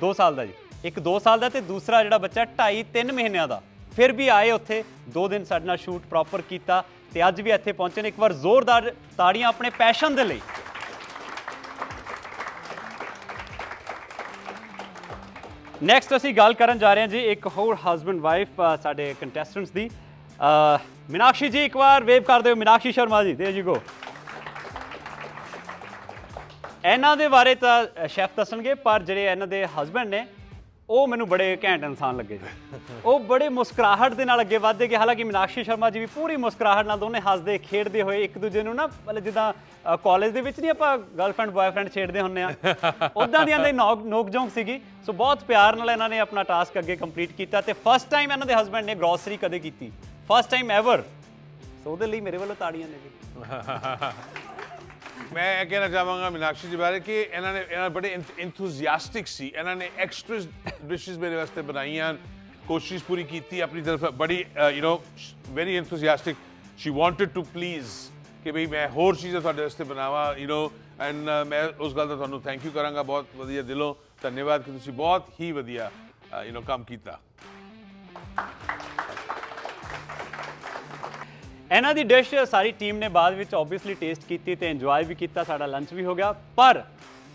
S11: 2 ਸਾਲ ਦਾ ਜੀ, ਇੱਕ 2 ਸਾਲ ਦਾ ਤੇ ਦੂਸਰਾ ਜਿਹੜਾ ਬੱਚਾ 2.5-3 ਮਹੀਨਿਆਂ ਦਾ। ਫਿਰ ਵੀ ਆਏ ਉੱਥੇ 2 ਦਿਨ ਸਾਡੇ ਨਾਲ ਸ਼ੂਟ ਪ੍ਰੋਪਰ ਕੀਤਾ ਤੇ ਅੱਜ ਵੀ ਇੱਥੇ ਪਹੁੰਚੇ ਨੇ। ਇੱਕ ਵਾਰ ਜ਼ੋਰਦਾਰ ਤਾੜੀਆਂ ਆਪਣੇ ਪੈਸ਼ਨ ਦੇ ਲਈ। ਨੈਕਸਟ ਅਸੀਂ ਗੱਲ ਕਰਨ ਜਾ ਰਹੇ ਹਾਂ ਜੀ ਇੱਕ ਹੋਰ ਹਸਬੈਂਡ ਵਾਈਫ ਸਾਡੇ ਕੰਟੈਸਟੈਂਟਸ ਦੀ। ਮੀਨਾਕਸ਼ੀ ਜੀ, ਇੱਕ ਵਾਰ ਵੇਵ ਕਰ ਦਿਓ। ਮੀਨਾਕਸ਼ੀ ਸ਼ਰਮਾ ਜੀ, ਦੇ ਜੀ ਗੋ। ਇਹਨਾਂ ਦੇ ਬਾਰੇ ਤਾਂ ਸ਼ੈਫ ਦੱਸਣਗੇ, ਪਰ ਜਿਹੜੇ ਇਹਨਾਂ ਦੇ ਹਸਬੈਂਡ ਨੇ ਉਹ ਮੈਨੂੰ ਬੜੇ ਘੈਂਟ ਇਨਸਾਨ ਲੱਗੇ ਜੀ। ਉਹ ਬੜੇ ਮੁਸਕਰਾਹਟ ਦੇ ਨਾਲ ਅੱਗੇ ਵੱਧਦੇ ਗਏ। ਹਾਲਾਂਕਿ ਮੀਨਾਕਸ਼ੀ ਸ਼ਰਮਾ ਜੀ ਵੀ ਪੂਰੀ ਮੁਸਕਰਾਹਟ ਨਾਲ, ਦੋਨੇ ਹੱਸਦੇ ਖੇਡਦੇ ਹੋਏ ਇੱਕ ਦੂਜੇ ਨੂੰ ਨਾ, ਮਤਲਬ ਜਿੱਦਾਂ ਕਾਲਜ ਦੇ ਵਿੱਚ ਨਹੀਂ ਆਪਾਂ ਗਰਲਫ੍ਰੈਂਡ ਬॉयਫ੍ਰੈਂਡ ਛੇੜਦੇ ਹੁੰਦੇ ਆ, ਉੱਦਾਂ ਦੀਆਂ ਦੇ ਨੋਕ ਝੋਂਕ ਸੀਗੀ। ਸੋ ਬਹੁਤ ਪਿਆਰ ਨਾਲ ਇਹਨਾਂ ਨੇ ਆਪਣਾ ਟਾਸਕ ਅੱਗੇ ਕੰਪਲੀਟ ਕੀਤਾ ਤੇ ਫਸਟ ਟਾਈਮ ਇਹਨਾਂ ਦੇ ਹਸਬੈਂਡ ਨੇ ਗ੍ਰੋਸਰੀ ਕਦੇ ਕੀਤੀ, ਫਸਟ ਟਾਈਮ ਐਵਰ। ਸੋ ਉਹਦੇ ਲਈ ਮੇਰੇ ਵੱਲੋਂ ਤਾੜੀਆਂ ਨੇ ਜੀ।
S12: ਮੈਂ ਇਹ ਕਹਿਣਾ ਚਾਹਾਂਗਾ ਮੀਨਾਕਸ਼ੀ ਜੀ ਬਾਰੇ ਕਿ ਇਹਨਾਂ ਬੜੇ ਇੰਥੂਜ਼ੀਆਸਟਿਕ ਸੀ। ਇਹਨਾਂ ਨੇ ਐਕਸਟਰਾ ਡਿਸ਼ਸ ਮੇਰੇ ਵਾਸਤੇ ਬਣਾਈਆਂ, ਕੋਸ਼ਿਸ਼ ਪੂਰੀ ਕੀਤੀ ਆਪਣੀ ਤਰਫ, ਬੜੀ very enthusiastic. She wanted to please ਕਿ ਬਈ ਮੈਂ ਹੋਰ ਚੀਜ਼ਾਂ ਤੁਹਾਡੇ ਵਾਸਤੇ ਬਣਾਵਾਂ, ਐਂਡ ਮੈਂ ਉਸ ਗੱਲ ਦਾ ਤੁਹਾਨੂੰ ਥੈਂਕ ਯੂ ਕਰਾਂਗਾ ਬਹੁਤ ਵਧੀਆ ਦਿਲੋਂ। ਧੰਨਵਾਦ ਕਿ ਤੁਸੀਂ ਬਹੁਤ ਹੀ ਵਧੀਆ ਕੰਮ ਕੀਤਾ।
S11: ਇਹਨਾਂ ਦੀ ਡਿਸ਼ ਸਾਰੀ ਟੀਮ ਨੇ ਬਾਅਦ ਵਿੱਚ ਓਬਵੀਅਸਲੀ ਟੇਸਟ ਕੀਤੀ ਤੇ ਇੰਜੋਏ ਵੀ ਕੀਤਾ, ਸਾਡਾ ਲੰਚ ਵੀ ਹੋ ਗਿਆ, ਪਰ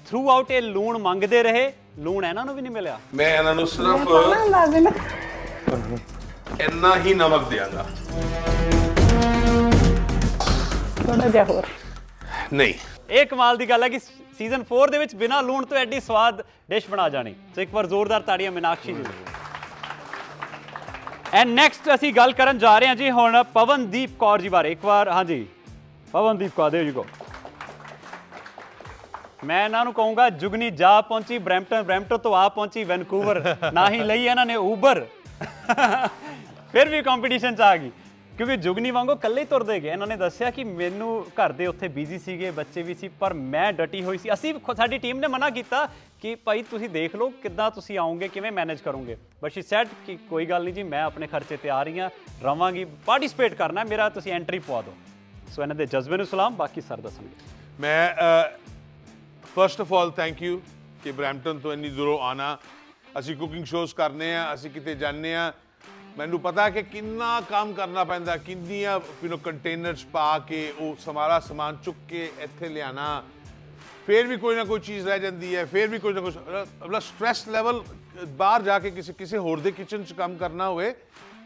S11: ਥਰੂ ਆਊਟ ਇਹ ਲੂਣ ਮੰਗਦੇ ਰਹੇ, ਲੂਣ ਇਹਨਾਂ ਨੂੰ ਵੀ ਨਹੀਂ ਮਿਲਿਆ।
S12: ਮੈਂ ਇਹਨਾਂ ਨੂੰ ਸਿਰਫ ਇੰਨਾ ਹੀ ਨਮਕ ਦਿਆਂਗਾ,
S6: ਥੋੜਾ ਜਿਹਾ ਹੋਰ
S12: ਨਹੀਂ।
S11: ਇਹ ਕਮਾਲ ਦੀ ਗੱਲ ਹੈ ਕਿ ਸੀਜ਼ਨ 4 ਦੇ ਵਿੱਚ ਬਿਨਾਂ ਲੂਣ ਤੋਂ ਐਡੀ ਸਵਾਦ ਡਿਸ਼ ਬਣਾ ਜਾਣੀ। ਸੋ ਇੱਕ ਵਾਰ ਜ਼ੋਰਦਾਰ ਤਾੜੀਆਂ ਮੀਨਾਕਸ਼ੀ ਜੀ। ਐਂਡ ਨੈਕਸਟ ਅਸੀਂ ਗੱਲ ਕਰਨ ਜਾ ਰਹੇ ਹਾਂ ਜੀ ਹੁਣ ਪਵਨਦੀਪ ਕੌਰ ਜੀ ਬਾਰੇ। ਇੱਕ ਵਾਰ ਹਾਂਜੀ ਪਵਨਦੀਪ ਕੌਰ ਦੇ ਜੀ ਕੋ। ਮੈਂ ਇਹਨਾਂ ਨੂੰ ਕਹੂੰਗਾ ਜੁਗਨੀ ਜਾ ਪਹੁੰਚੀ ਬਰੈਂਪਟਨ, ਬਰੈਂਪਟਨ ਤੋਂ ਆ ਪਹੁੰਚੀ ਵੈਨਕੂਵਰ, ਨਾ ਹੀ ਲਈ ਇਹਨਾਂ ਨੇ ਊਬਰ, ਫਿਰ ਵੀ ਕੰਪੀਟੀਸ਼ਨ 'ਚ ਆ ਗਈ ਕਿਉਂਕਿ ਜੁਗਨੀ ਵਾਂਗੂ ਇਕੱਲੇ ਹੀ ਤੁਰਦੇ ਗਏ। ਇਹਨਾਂ ਨੇ ਦੱਸਿਆ ਕਿ ਮੈਨੂੰ ਘਰ ਦੇ ਉੱਥੇ ਬਿਜ਼ੀ ਸੀਗੇ, ਬੱਚੇ ਵੀ ਸੀ, ਪਰ ਮੈਂ ਡਟੀ ਹੋਈ ਸੀ। ਅਸੀਂ ਸਾਡੀ ਟੀਮ ਨੇ ਮਨਾ ਕੀਤਾ ਕਿ ਭਾਈ ਤੁਸੀਂ ਦੇਖ ਲਓ ਕਿੱਦਾਂ ਤੁਸੀਂ ਆਓਗੇ, ਕਿਵੇਂ ਮੈਨੇਜ ਕਰੋਗੇ, ਬਟ ਸ਼ੀ ਸੈਡ ਕਿ ਕੋਈ ਗੱਲ ਨਹੀਂ ਜੀ, ਮੈਂ ਆਪਣੇ ਖਰਚੇ ਤੇ ਆ ਰਹੀ ਹਾਂ, ਰਵਾਂਗੀ, ਪਾਰਟਿਸਿਪੇਟ ਕਰਨਾ ਮੇਰਾ, ਤੁਸੀਂ ਐਂਟਰੀ ਪਵਾ ਦਿਓ। ਸੋ ਇਹਨਾਂ ਦੇ ਜਜ਼ਬੇ ਨੂੰ ਸਲਾਮ, ਬਾਕੀ ਸਰ ਦੱਸਣਗੇ।
S12: ਮੈਂ first of all thank you ਕਿ ਬਰੈਂਪਟਨ ਤੋਂ ਇੰਨੀ ਦੂਰੋਂ ਆਉਣਾ। ਅਸੀਂ ਕੁਕਿੰਗ ਸ਼ੋਜ਼ ਕਰਨੇ ਆ, ਅਸੀਂ ਕਿਤੇ ਜਾਂਦੇ ਆ, ਮੈਨੂੰ ਪਤਾ ਕਿ ਕਿੰਨਾ ਕੰਮ ਕਰਨਾ ਪੈਂਦਾ, ਕਿੰਨੀਆਂ ਕੰਟੇਨਰਸ ਪਾ ਕੇ ਉਹ ਸਾਰਾ ਸਮਾਨ ਚੁੱਕ ਕੇ ਇੱਥੇ ਲਿਆਣਾ, ਫਿਰ ਵੀ ਕੋਈ ਨਾ ਕੋਈ ਚੀਜ਼ ਰਹਿ ਜਾਂਦੀ ਹੈ, ਫਿਰ ਵੀ ਕੋਈ ਨਾ ਕੁਛ ਮਤਲਬ ਸਟ੍ਰੈਸ ਲੈਵਲ। ਬਾਹਰ ਜਾ ਕੇ ਕਿਸੇ ਹੋਰ ਦੇ ਕਿਚਨ 'ਚ ਕੰਮ ਕਰਨਾ ਹੋਵੇ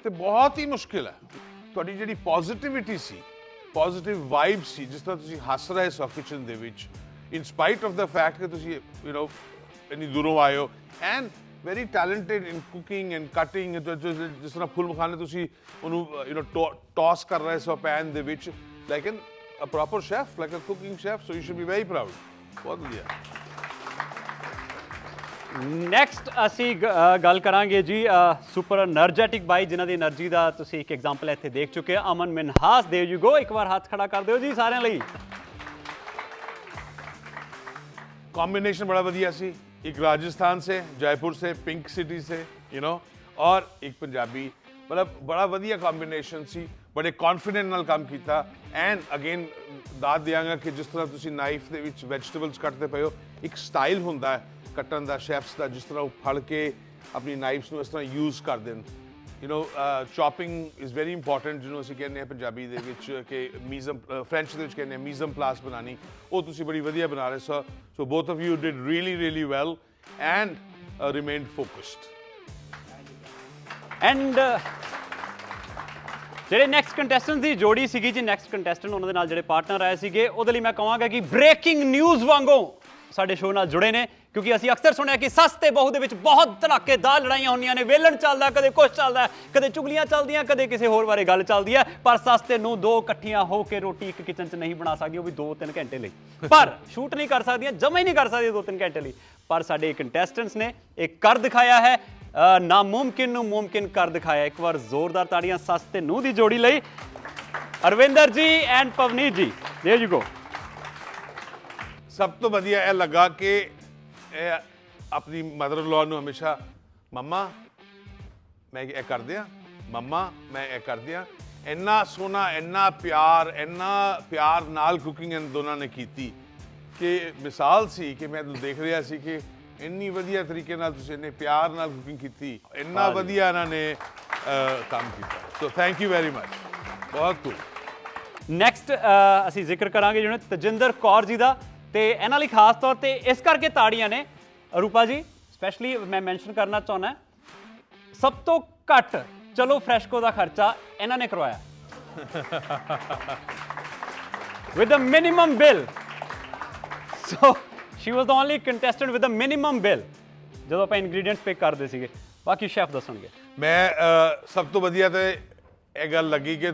S12: ਤੇ ਬਹੁਤ ਹੀ ਮੁਸ਼ਕਿਲ ਹੈ। ਤੁਹਾਡੀ ਜਿਹੜੀ ਪੋਜ਼ਿਟਿਵਿਟੀ ਸੀ, ਪੋਜ਼ਿਟਿਵ ਵਾਈਬ ਸੀ, ਜਿਸ ਤਰ੍ਹਾਂ ਤੁਸੀਂ ਹੱਸ ਰਹੇ ਸੋ ਕਿਚਨ ਦੇ ਵਿੱਚ, ਇਨ ਸਪਾਈਟ ਆਫ ਦਾ ਫੈਕਟ ਕਿ ਤੁਸੀਂ ਇੰਨੀ ਦੂਰੋਂ ਆਏ ਹੋ, and very talented in cooking and cutting. ਜਿਸ ਤਰ੍ਹਾਂ ਫੁੱਲ ਮਖਾਨੇ ਤੁਸੀਂ ਉਹਨੂੰ ਟੌਸ ਕਰ ਰਹੇ ਸੋ ਪੈਨ ਦੇ ਵਿੱਚ, like an a proper chef, like a cooking chef, so you should be very proud. ਬਹੁਤ ਵਧੀਆ।
S11: ਨੈਕਸਟ ਅਸੀਂ ਗੱਲ ਕਰਾਂਗੇ ਜੀ ਸੁਪਰ એનર્ਜੈਟਿਕ ਬਾਈ, ਜਿਨ੍ਹਾਂ ਦੀ એનર્ਜੀ ਦਾ ਤੁਸੀਂ ਇੱਕ ਐਗਜ਼ਾਮਪਲ ਇੱਥੇ ਦੇਖ ਚੁੱਕੇ ਹੋ, ਅਮਨ ਮਿਨਹਾਸ। ਦੇਰ ਯੂ ਗੋ, ਇੱਕ ਵਾਰ ਹੱਥ ਖੜਾ ਕਰ ਦਿਓ ਜੀ ਸਾਰਿਆਂ ਲਈ।
S12: कॉम्बिनेशन बड़ा बढ़िया सी, एक राजस्थान से, जयपुर से, पिंक सिटी से, और एक पंजाबी, मतलब बड़ा बढ़िया कॉम्बिनेशन सी। बड़े कॉन्फिडेंट नाल काम किया। एंड अगेन दाद देंगा कि जिस तरह तुसी नाइफ दे विच वैजिटेबल्स कटते पे हो, एक स्टाइल होंदा है कट्टन दा, शेफ्स दा, जिस तरह वो फड़ के अपनी नाइफ्स नूं इस तरह यूज़ कर then. Chopping is very important, जिन्होंने ਅਸੀਂ ਕਹਿੰਦੇ ਆ ਪੰਜਾਬੀ ਦੇ ਵਿੱਚ ਕਿ ਮੀਜ਼ਮ, ਫ੍ਰੈਂਚ ਦੇ ਵਿੱਚ ਕਹਿੰਦੇ ਆ ਮੀਜ਼ਮ ਪਲਾਸ ਬਣਾਣੀ, ਉਹ ਤੁਸੀਂ ਬੜੀ ਵਧੀਆ ਬਣਾ ਰਹੇ ਸੋ। So both of you did really well and remained focused.
S11: And ਜਿਹੜੇ ਨੈਕਸਟ ਕੰਟੈਸਟੈਂਟ ਦੀ ਜੋੜੀ ਸੀਗੀ ਜੀ, ਨੈਕਸਟ ਕੰਟੈਸਟੈਂਟ ਉਹਨਾਂ ਦੇ ਨਾਲ ਜਿਹੜੇ ਪਾਰਟਨਰ ਆਏ ਸੀਗੇ, ਉਹਦੇ ਲਈ ਮੈਂ ਕਹਾਂਗਾ ਕਿ ਬ੍ਰੇਕਿੰਗ ਨਿਊਜ਼ ਵਾਂਗੂ ਸਾਡੇ ਸ਼ੋਅ ਨਾਲ ਜੁੜੇ ਨੇ, ਕਿਉਂਕਿ ਅਸੀਂ ਅਕਸਰ ਸੁਣਿਆ ਕਿ ਸੱਸ ਤੇ ਬਹੂ ਦੇ ਵਿੱਚ ਬਹੁਤ ਧੜਾਕੇਦਾਰ ਲੜਾਈਆਂ ਹੁੰਦੀਆਂ ਨੇ, ਵੇਲਣ ਚੱਲਦਾ, ਕਦੇ ਕੁਛ ਚੱਲਦਾ, ਕਦੇ ਚੁਗਲੀਆਂ ਚੱਲਦੀਆਂ, ਕਦੇ ਕਿਸੇ ਹੋਰ ਬਾਰੇ ਗੱਲ ਚੱਲਦੀ ਹੈ, ਪਰ ਸੱਸ ਤੇ ਨੂੰ ਦੋ ਇਕੱਠੀਆਂ ਹੋ ਕੇ ਰੋਟੀ ਇੱਕ ਕਿਚਨ 'ਚ ਨਹੀਂ ਬਣਾ ਸਕਦੀਆਂ, ਉਹ ਵੀ 2-3 ਘੰਟੇ ਲਈ। ਪਰ ਸ਼ੂਟ ਨਹੀਂ ਕਰ ਸਕਦੀਆਂ, ਜਮਾ ਹੀ ਨਹੀਂ ਕਰ ਸਕਦੀਆਂ 2-3 ਘੰਟੇ ਲਈ। ਪਰ ਸਾਡੇ ਕੰਟੈਸਟੈਂਟਸ ਨੇ ਇੱਕ ਕਰ ਦਿਖਾਇਆ ਹੈ, ਨਾਮੁਮਕਿਨ ਨੂੰ ਮੁਮਕਿਨ ਕਰ ਦਿਖਾਇਆ। ਇੱਕ ਵਾਰ ਜ਼ੋਰਦਾਰ ਤਾੜੀਆਂ ਸੱਸ ਤੇ ਨੂੰਹ ਦੀ ਜੋੜੀ ਲਈ। ਅਰਵਿੰਦਰ ਜੀ ਐਂਡ ਪਵਨੀਤ ਜੀ, ਦੇयर ਯੂ ਗੋ।
S12: ਸਭ ਤੋਂ ਵਧੀਆ ਇਹ ਲੱਗਾ ਕਿ ਇਹ ਆਪਣੀ ਮਦਰ ਇਨ ਲਾਅ ਨੂੰ ਹਮੇਸ਼ਾ ਮੰਮਾ ਮੈਂ ਇਹ ਕਰ ਦਿਆਂ, ਮੰਮਾ ਮੈਂ ਇਹ ਕਰ ਦਿਆਂ। ਇੰਨਾ ਸੋਹਣਾ, ਇੰਨਾ ਪਿਆਰ ਨਾਲ ਕੁਕਿੰਗ ਇਹਨਾਂ ਦੋਨਾਂ ਨੇ ਕੀਤੀ ਕਿ ਮਿਸਾਲ ਸੀ ਕਿ ਮੈਂ ਦੇਖ ਰਿਹਾ ਸੀ ਕਿ ਇੰਨੀ ਵਧੀਆ ਤਰੀਕੇ ਨਾਲ ਤੁਸੀਂ ਇੰਨੇ ਪਿਆਰ ਨਾਲ ਕੁਕਿੰਗ ਕੀਤੀ, ਇੰਨਾ ਵਧੀਆ ਇਹਨਾਂ ਨੇ ਕੰਮ ਕੀਤਾ। So thank you very much, ਬਹੁਤ ਕੁਝ।
S11: ਨੈਕਸਟ ਅਸੀਂ ਜ਼ਿਕਰ ਕਰਾਂਗੇ ਜਿਹਨੇ ਤਜਿੰਦਰ ਕੌਰ ਜੀ ਦਾ, ਤੇ ਇਹਨਾਂ ਲਈ ਖਾਸ ਤੌਰ ਤੇ ਇਸ ਕਰਕੇ ਤਾੜੀਆਂ ਨੇ। ਅਰੂਪਾ ਜੀ ਸਪੈਸ਼ਲੀ ਮੈਂ ਮੈਂਸ਼ਨ ਕਰਨਾ ਚਾਹੁੰਦਾ, ਸਭ ਤੋਂ ਘੱਟ ਚਲੋ ਫਰੈਸ਼ਕੋ ਦਾ ਖਰਚਾ ਇਹਨਾਂ ਨੇ ਕਰਵਾਇਆ, with a minimum bill. So she was the only contestant with a minimum bill ਜਦੋਂ ਆਪਾਂ ਇੰਗਰੀਡੀਐਂਟਸ ਪਿਕ ਕਰਦੇ ਸੀਗੇ। ਬਾਕੀ ਸ਼ੈਫ ਦੱਸਣਗੇ।
S12: ਮੈਂ ਸਭ ਤੋਂ ਵਧੀਆ ਤੇ ਇਹ ਗੱਲ ਲੱਗੀ ਕਿ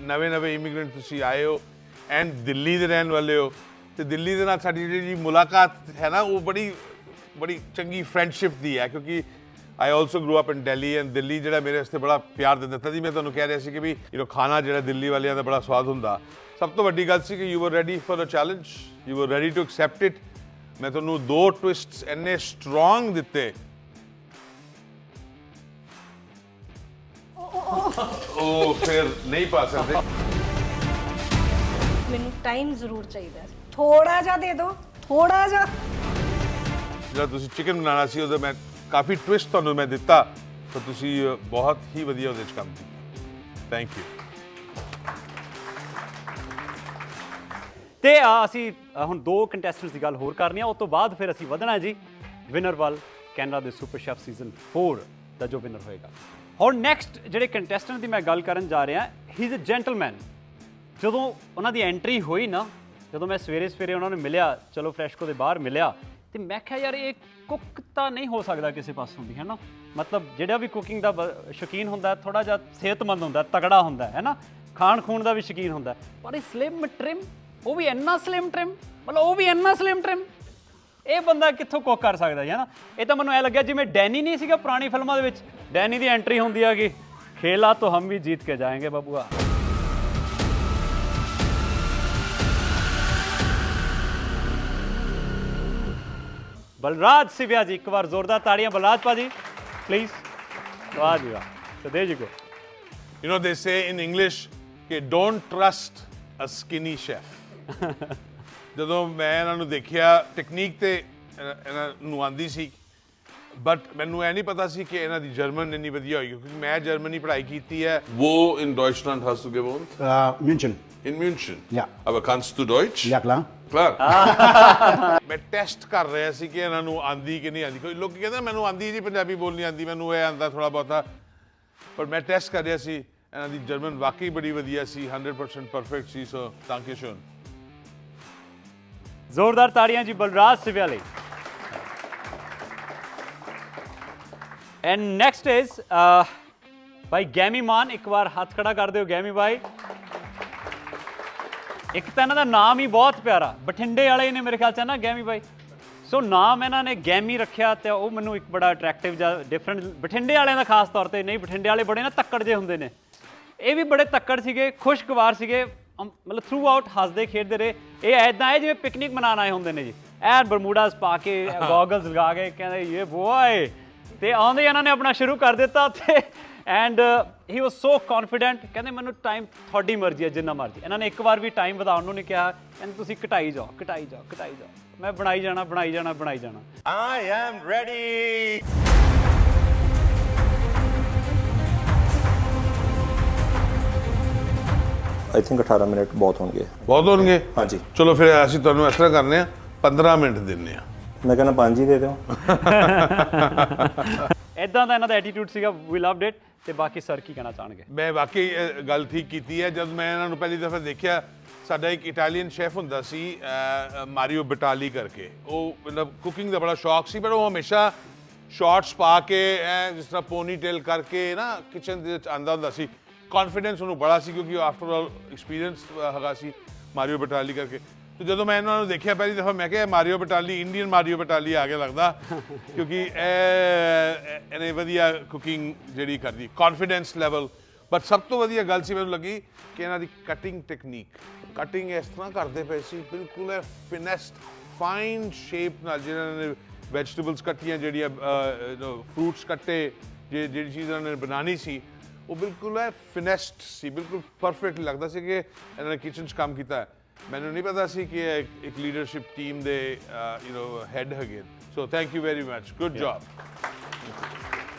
S12: ਨਵੇਂ ਇਮੀਗ੍ਰੈਂਟ ਤੁਸੀਂ ਆਏ ਹੋ ਐਂਡ ਦਿੱਲੀ ਦੇ ਰਹਿਣ ਵਾਲੇ ਹੋ, ਤੇ ਦਿੱਲੀ ਦੇ ਨਾਲ ਸਾਡੀ ਜਿਹੜੀ ਮੁਲਾਕਾਤ ਹੈ ਨਾ, ਉਹ ਬੜੀ ਚੰਗੀ ਫਰੈਂਡਸ਼ਿਪ ਦੀ ਹੈ, ਕਿਉਂਕਿ I also grew up in Delhi, and Delhi ਜਿਹੜਾ ਮੇਰੇ ਵਾਸਤੇ ਬੜਾ ਪਿਆਰ ਦਿੰਦਾ। ਤਦ ਹੀ ਮੈਂ ਤੁਹਾਨੂੰ ਕਹਿ ਰਿਹਾ ਸੀ ਕਿ ਵੀ ਖਾਣਾ ਜਿਹੜਾ ਦਿੱਲੀ ਵਾਲਿਆਂ ਦਾ ਬੜਾ ਸਵਾਦ ਹੁੰਦਾ। ਸਭ ਤੋਂ ਵੱਡੀ ਗੱਲ ਸੀ ਕਿ you were ready for a challenge, you were ready to accept it. ਮੈਂ ਤੁਹਾਨੂੰ 2 ਟਵਿਸਟਸ ਇੰਨੇ ਸਟਰੋਂਗ ਦਿੱਤੇ, ਉਹ ਫਿਰ ਨਹੀਂ ਪਾ ਸਕਦੇ।
S5: ਮੈਨੂੰ ਟਾਈਮ ਜ਼ਰੂਰ ਚਾਹੀਦਾ, ਥੋੜਾ ਜਿਹਾ ਦੇ ਦਿਓ, ਥੋੜਾ ਜਿਹਾ।
S12: ਜਿਹੜਾ ਤੁਸੀਂ ਚਿਕਨ ਬਣਾਉਣਾ ਸੀ ਉਹਦਾ ਮੈਂ ਕਾਫੀ ਟਵਿਸਟ ਤੁਹਾਨੂੰ ਮੈਂ ਦਿੱਤਾ, ਤਾਂ ਤੁਸੀਂ ਬਹੁਤ ਹੀ ਵਧੀਆ ਉਹਦੇ 'ਚ ਕੰਮ ਕੀਤਾ। Thank you.
S11: ਤੇ ਅਸੀਂ ਹੁਣ 2 ਕੰਟੈਸਟੈਂਟਸ ਦੀ ਗੱਲ ਹੋਰ ਕਰਨੀ ਆ, ਉਸ ਤੋਂ ਬਾਅਦ ਫਿਰ ਅਸੀਂ ਵਧਣਾ ਜੀ ਵਿਨਰ ਵੱਲ, ਕੈਨੇਡਾ ਦੇ ਸੁਪਰ ਸ਼ੈਫ ਸੀਜ਼ਨ 4 ਦਾ ਜੋ ਵਿਨਰ ਹੋਏਗਾ। ਹੁਣ ਨੈਕਸਟ ਜਿਹੜੇ ਕੰਟੈਸਟੈਂਟ ਦੀ ਮੈਂ ਗੱਲ ਕਰਨ ਜਾ ਰਿਹਾ, ਹੀ ਇਜ਼ ਅ ਜੈਂਟਲਮੈਨ। ਜਦੋਂ ਉਹਨਾਂ ਦੀ ਐਂਟਰੀ ਹੋਈ ਨਾ, ਜਦੋਂ ਮੈਂ ਸਵੇਰੇ ਉਹਨਾਂ ਨੂੰ ਮਿਲਿਆ, ਚਲੋ ਫਰੈਸ਼ਕੋ ਦੇ ਬਾਹਰ ਮਿਲਿਆ, ਤੇ ਮੈਂ ਕਿਹਾ ਯਾਰ ਇਹ ਕੁੱਕ ਤਾਂ ਨਹੀਂ ਹੋ ਸਕਦਾ ਕਿਸੇ ਪਾਸੋਂ ਵੀ, ਹੈ ਨਾ। ਮਤਲਬ ਜਿਹੜਾ ਵੀ ਕੁਕਿੰਗ ਦਾ ਸ਼ੌਕੀਨ ਹੁੰਦਾ, ਥੋੜਾ ਜਿਹਾ ਸਿਹਤਮੰਦ ਹੁੰਦਾ, ਤਗੜਾ ਹੁੰਦਾ, ਹੈ ਨਾ, ਖਾਣ ਖੂਣ ਦਾ ਵੀ ਸ਼ੌਕੀਨ ਹੁੰਦਾ, ਪਰ ਇਹ ਸਲਿਮ ਟ੍ਰਿਮ, ਉਹ ਵੀ ਇੰਨਾ ਸਲਿਮ ਟ੍ਰਿਮ, ਮਤਲਬ ਉਹ ਵੀ ਇੰਨਾ ਸਲਿਮ ਟ੍ਰਿਮ, ਇਹ ਬੰਦਾ ਕਿੱਥੋਂ ਕੁੱਕ ਕਰ ਸਕਦਾ ਹੈ ਨਾ। ਇਹ ਤਾਂ ਮੈਨੂੰ ਐ ਲੱਗਿਆ ਜਿਵੇਂ ਡੈਨੀ ਨਹੀਂ ਸੀਗਾ ਪੁਰਾਣੀ ਫਿਲਮਾਂ ਦੇ ਵਿੱਚ, ਡੈਨੀ ਦੀ ਐਂਟਰੀ ਹੁੰਦੀ ਆ ਕਿ ਖੇਲਾ ਤਾਂ ਹਮ ਵੀ ਜੀਤ ਕੇ ਜਾਏਂਗੇ ਬਾਬੂਆ। बलराज सिविया जी, एक बार जोरदार ताड़ियां बलराज पाजी प्लीज। वाह जी वाह। So there you go.
S12: You know they say in English कि don't trust a skinny chef. ਜਦੋਂ ਮੈਂ ਇਹਨਾਂ ਨੂੰ ਦੇਖਿਆ, ਟੈਕਨੀਕ ਤੇ ਇਹਨਾਂ ਨੂੰ ਆਉਂਦੀ ਸੀ, ਬਟ ਮੈਨੂੰ ਇਹ ਨਹੀਂ ਪਤਾ ਸੀ ਕਿ ਇਹਨਾਂ ਦੀ ਜਰਮਨ ਇੰਨੀ ਵਧੀਆ ਹੋਈ, ਕਿਉਂਕਿ ਮੈਂ ਜਰਮਨੀ ਪੜ੍ਹਾਈ ਕੀਤੀ ਹੈ। Wo in Deutschland hast du gewohnt?
S13: München.
S12: In München?
S13: Ja.
S12: Aber kannst du Deutsch?
S13: Ja, klar.
S12: ਮੈਂ ਟੈਸਟ ਕਰ ਰਿਹਾ ਸੀ ਕਿ ਇਹਨਾਂ ਨੂੰ ਆਂਦੀ ਕਿ ਨਹੀਂ ਆਂਦੀ। ਕੋਈ ਲੋਕ ਕਹਿੰਦੇ ਮੈਨੂੰ ਆਂਦੀ ਜੀ ਪੰਜਾਬੀ ਬੋਲਣੀ ਆਂਦੀ, ਮੈਨੂੰ ਇਹ ਆਂਦਾ ਥੋੜਾ ਬਹੁਤਾ। ਪਰ ਮੈਂ ਟੈਸਟ ਕਰ ਰਿਹਾ ਸੀ, ਇਹਨਾਂ ਦੀ ਜਰਮਨ ਵਾਕਈ ਬੜੀ ਵਧੀਆ ਸੀ, 100% perfect C. So thank you shown.
S11: ਜ਼ੋਰਦਾਰ ਤਾੜੀਆਂ ਜੀ ਬਲਰਾਜ ਸਿਵਿਆ ਲਈ। ਐਂਡ ਨੈਕਸਟ ਇਜ਼ ਭਾਈ ਗੈਮੀ ਮਾਨ। ਇੱਕ ਵਾਰ ਹੱਥ ਖੜਾ ਕਰ ਦਿਓ ਗੈਮੀ ਭਾਈ। ਇੱਕ ਤਾਂ ਇਹਨਾਂ ਦਾ ਨਾਮ ਹੀ ਬਹੁਤ ਪਿਆਰਾ, ਬਠਿੰਡੇ ਵਾਲੇ ਨੇ ਮੇਰੇ ਖਿਆਲ 'ਚ ਨਾ ਗੈਮੀ ਭਾਈ। ਸੋ ਨਾਮ ਇਹਨਾਂ ਨੇ ਗੈਮੀ ਰੱਖਿਆ ਤੇ ਉਹ ਮੈਨੂੰ ਇੱਕ ਬੜਾ ਅਟਰੈਕਟਿਵ ਜਾਂ ਡਿਫਰੈਂਟ, ਬਠਿੰਡੇ ਵਾਲਿਆਂ ਦਾ ਖਾਸ ਤੌਰ ਤੇ। ਨਹੀਂ, ਬਠਿੰਡੇ ਵਾਲੇ ਬੜੇ ਨਾ ਤੱਕੜ ਜਿਹੇ ਹੁੰਦੇ ਨੇ, ਇਹ ਵੀ ਬੜੇ ਤੱਕੜ ਸੀਗੇ, ਖੁਸ਼ਗਵਾਰ ਸੀਗੇ, ਮਤਲਬ ਥਰੂ ਆਊਟ ਹੱਸਦੇ ਖੇਡਦੇ ਰਹੇ। ਇਹ ਐਦਾਂ ਹੈ ਜਿਵੇਂ ਪਿਕਨਿਕ ਮਨਾਉਣ ਆਏ ਹੁੰਦੇ ਨੇ ਜੀ, ਐਨ ਬਰਮੂਡਾਸ ਪਾ ਕੇ, ਗੋਗਲਸ ਲਗਾ ਕੇ, ਕਹਿੰਦੇ ਇਹ ਬੋਏ, ਤੇ ਆਉਂਦੇ ਇਹਨਾਂ ਨੇ ਆਪਣਾ ਸ਼ੁਰੂ ਕਰ ਦਿੱਤਾ ਤੇ and he was so confident. ਕਹਿੰਦੇ ਮੈਨੂੰ ਟਾਈਮ ਤੁਹਾਡੀ ਮਰਜ਼ੀ ਹੈ, ਜਿੰਨਾ ਮਰਜ਼ੀ। ਇਹਨਾਂ ਨੇ ਇੱਕ ਵਾਰ ਵੀ ਟਾਈਮ ਵਧਾਉਣ ਨੂੰ ਨਹੀਂ ਕਿਹਾ, ਕਹਿੰਦੇ ਤੁਸੀਂ ਘਟਾਈ ਜਾਓ, ਘਟਾਈ ਜਾਓ, ਘਟਾਈ ਜਾਓ। ਮੈਂ ਬਣਾਈ ਜਾਣਾ, ਬਣਾਈ ਜਾਣਾ, ਬਣਾਈ ਜਾਣਾ।
S14: I am ready.
S4: I think 18 minute बहुत होंगे।
S12: बहुत होंगे?
S4: हाँ जी।
S12: चलो फिर ਅਸੀਂ ਤੁਹਾਨੂੰ ਇਸ ਤਰ੍ਹਾਂ ਕਰਨੇ ਆ, 15 ਮਿੰਟ ਦਿੰਨੇ ਆ।
S4: मैं कहना 5 ही दे दो।
S11: ਇਦਾਂ ਦਾ ਇਹਨਾਂ ਦਾ ਐਟੀਟਿਊਡ ਸੀਗਾ, ਵੀ ਲਵਡ ਇਟ। ਤੇ ਬਾਕੀ ਸਰ ਕੀ ਕਹਿਣਾ ਚਾਹਣਗੇ?
S12: ਮੈਂ ਵਾਕਈ ਗੱਲ ਠੀਕ ਕੀਤੀ ਹੈ। ਜਦ ਮੈਂ ਇਹਨਾਂ ਨੂੰ ਪਹਿਲੀ ਦਫਾ ਦੇਖਿਆ, ਸਾਡਾ ਇੱਕ ਇਟਾਲੀਅਨ ਸ਼ੈਫ ਹੁੰਦਾ ਸੀ ਮਾਰੀਓ ਬਟਾਲੀ ਕਰਕੇ, ਉਹ ਮਤਲਬ ਕੁਕਿੰਗ ਦਾ ਬੜਾ ਸ਼ੌਕ ਸੀ, ਪਰ ਉਹ ਹਮੇਸ਼ਾ ਸ਼ਾਰਟਸ ਪਾ ਕੇ ਜਿਸ ਤਰ੍ਹਾਂ ਪੋਨੀ ਟੇਲ ਕਰਕੇ ਨਾ ਕਿਚਨ ਦੇ ਵਿੱਚ ਆਉਂਦਾ ਹੁੰਦਾ ਸੀ। ਕੌਨਫੀਡੈਂਸ ਉਹਨੂੰ ਬੜਾ ਸੀ, ਕਿਉਂਕਿ ਆਫਟਰ ਆਲ ਐਕਸਪੀਰੀਅੰਸ ਹੈਗਾ ਸੀ ਮਾਰੀਓ ਬਟਾਲੀ ਕਰਕੇ। ਤੇ ਜਦੋਂ ਮੈਂ ਇਹਨਾਂ ਨੂੰ ਦੇਖਿਆ ਪਹਿਲੀ ਦਫਾ, ਮੈਂ ਕਿਹਾ ਮਾਰੀਓ ਬਟਾਲੀ, ਇੰਡੀਅਨ ਮਾਰੀਓ ਬਟਾਲੀ ਆ ਕੇ ਲੱਗਦਾ, ਕਿਉਂਕਿ ਇਹਨੇ ਵਧੀਆ ਕੁਕਿੰਗ ਜਿਹੜੀ ਕਰਦੀ, ਕੌਨਫੀਡੈਂਸ ਲੈਵਲ। ਬਟ ਸਭ ਤੋਂ ਵਧੀਆ ਗੱਲ ਸੀ ਮੈਨੂੰ ਲੱਗੀ ਕਿ ਇਹਨਾਂ ਦੀ ਕਟਿੰਗ ਟੈਕਨੀਕ, ਕਟਿੰਗ ਇਸ ਤਰ੍ਹਾਂ ਕਰਦੇ ਪਏ ਸੀ, ਬਿਲਕੁਲ ਫਿਨੈਸਡ, ਫਾਈਨ ਸ਼ੇਪ ਨਾਲ। ਜਿਹਨਾਂ ਨੇ ਵੈਜੀਟੇਬਲਸ ਕੱਟੀਆਂ, ਜਿਹੜੀਆਂ ਫਰੂਟਸ ਕੱਟੇ, ਜਿਹੜੀ ਚੀਜ਼ ਇਹਨਾਂ ਨੇ ਬਣਾਉਣੀ ਸੀ, ਉਹ ਬਿਲਕੁਲ ਫਿਨੈਸਡ ਸੀ, ਬਿਲਕੁਲ ਪਰਫੈਕਟ ਲੱਗਦਾ ਸੀ ਕਿ ਇਹਨਾਂ ਨੇ ਕਿਚਨ 'ਚ ਕੰਮ ਕੀਤਾ ਹੈ। ਮੈਨੂੰ ਨਹੀਂ ਪਤਾ ਸੀ ਕਿ ਇੱਕ ਲੀਡਰਸ਼ਿਪ ਟੀਮ ਦੇ ਹੈਡ ਹੈਗੇ। So thank you very much, good job.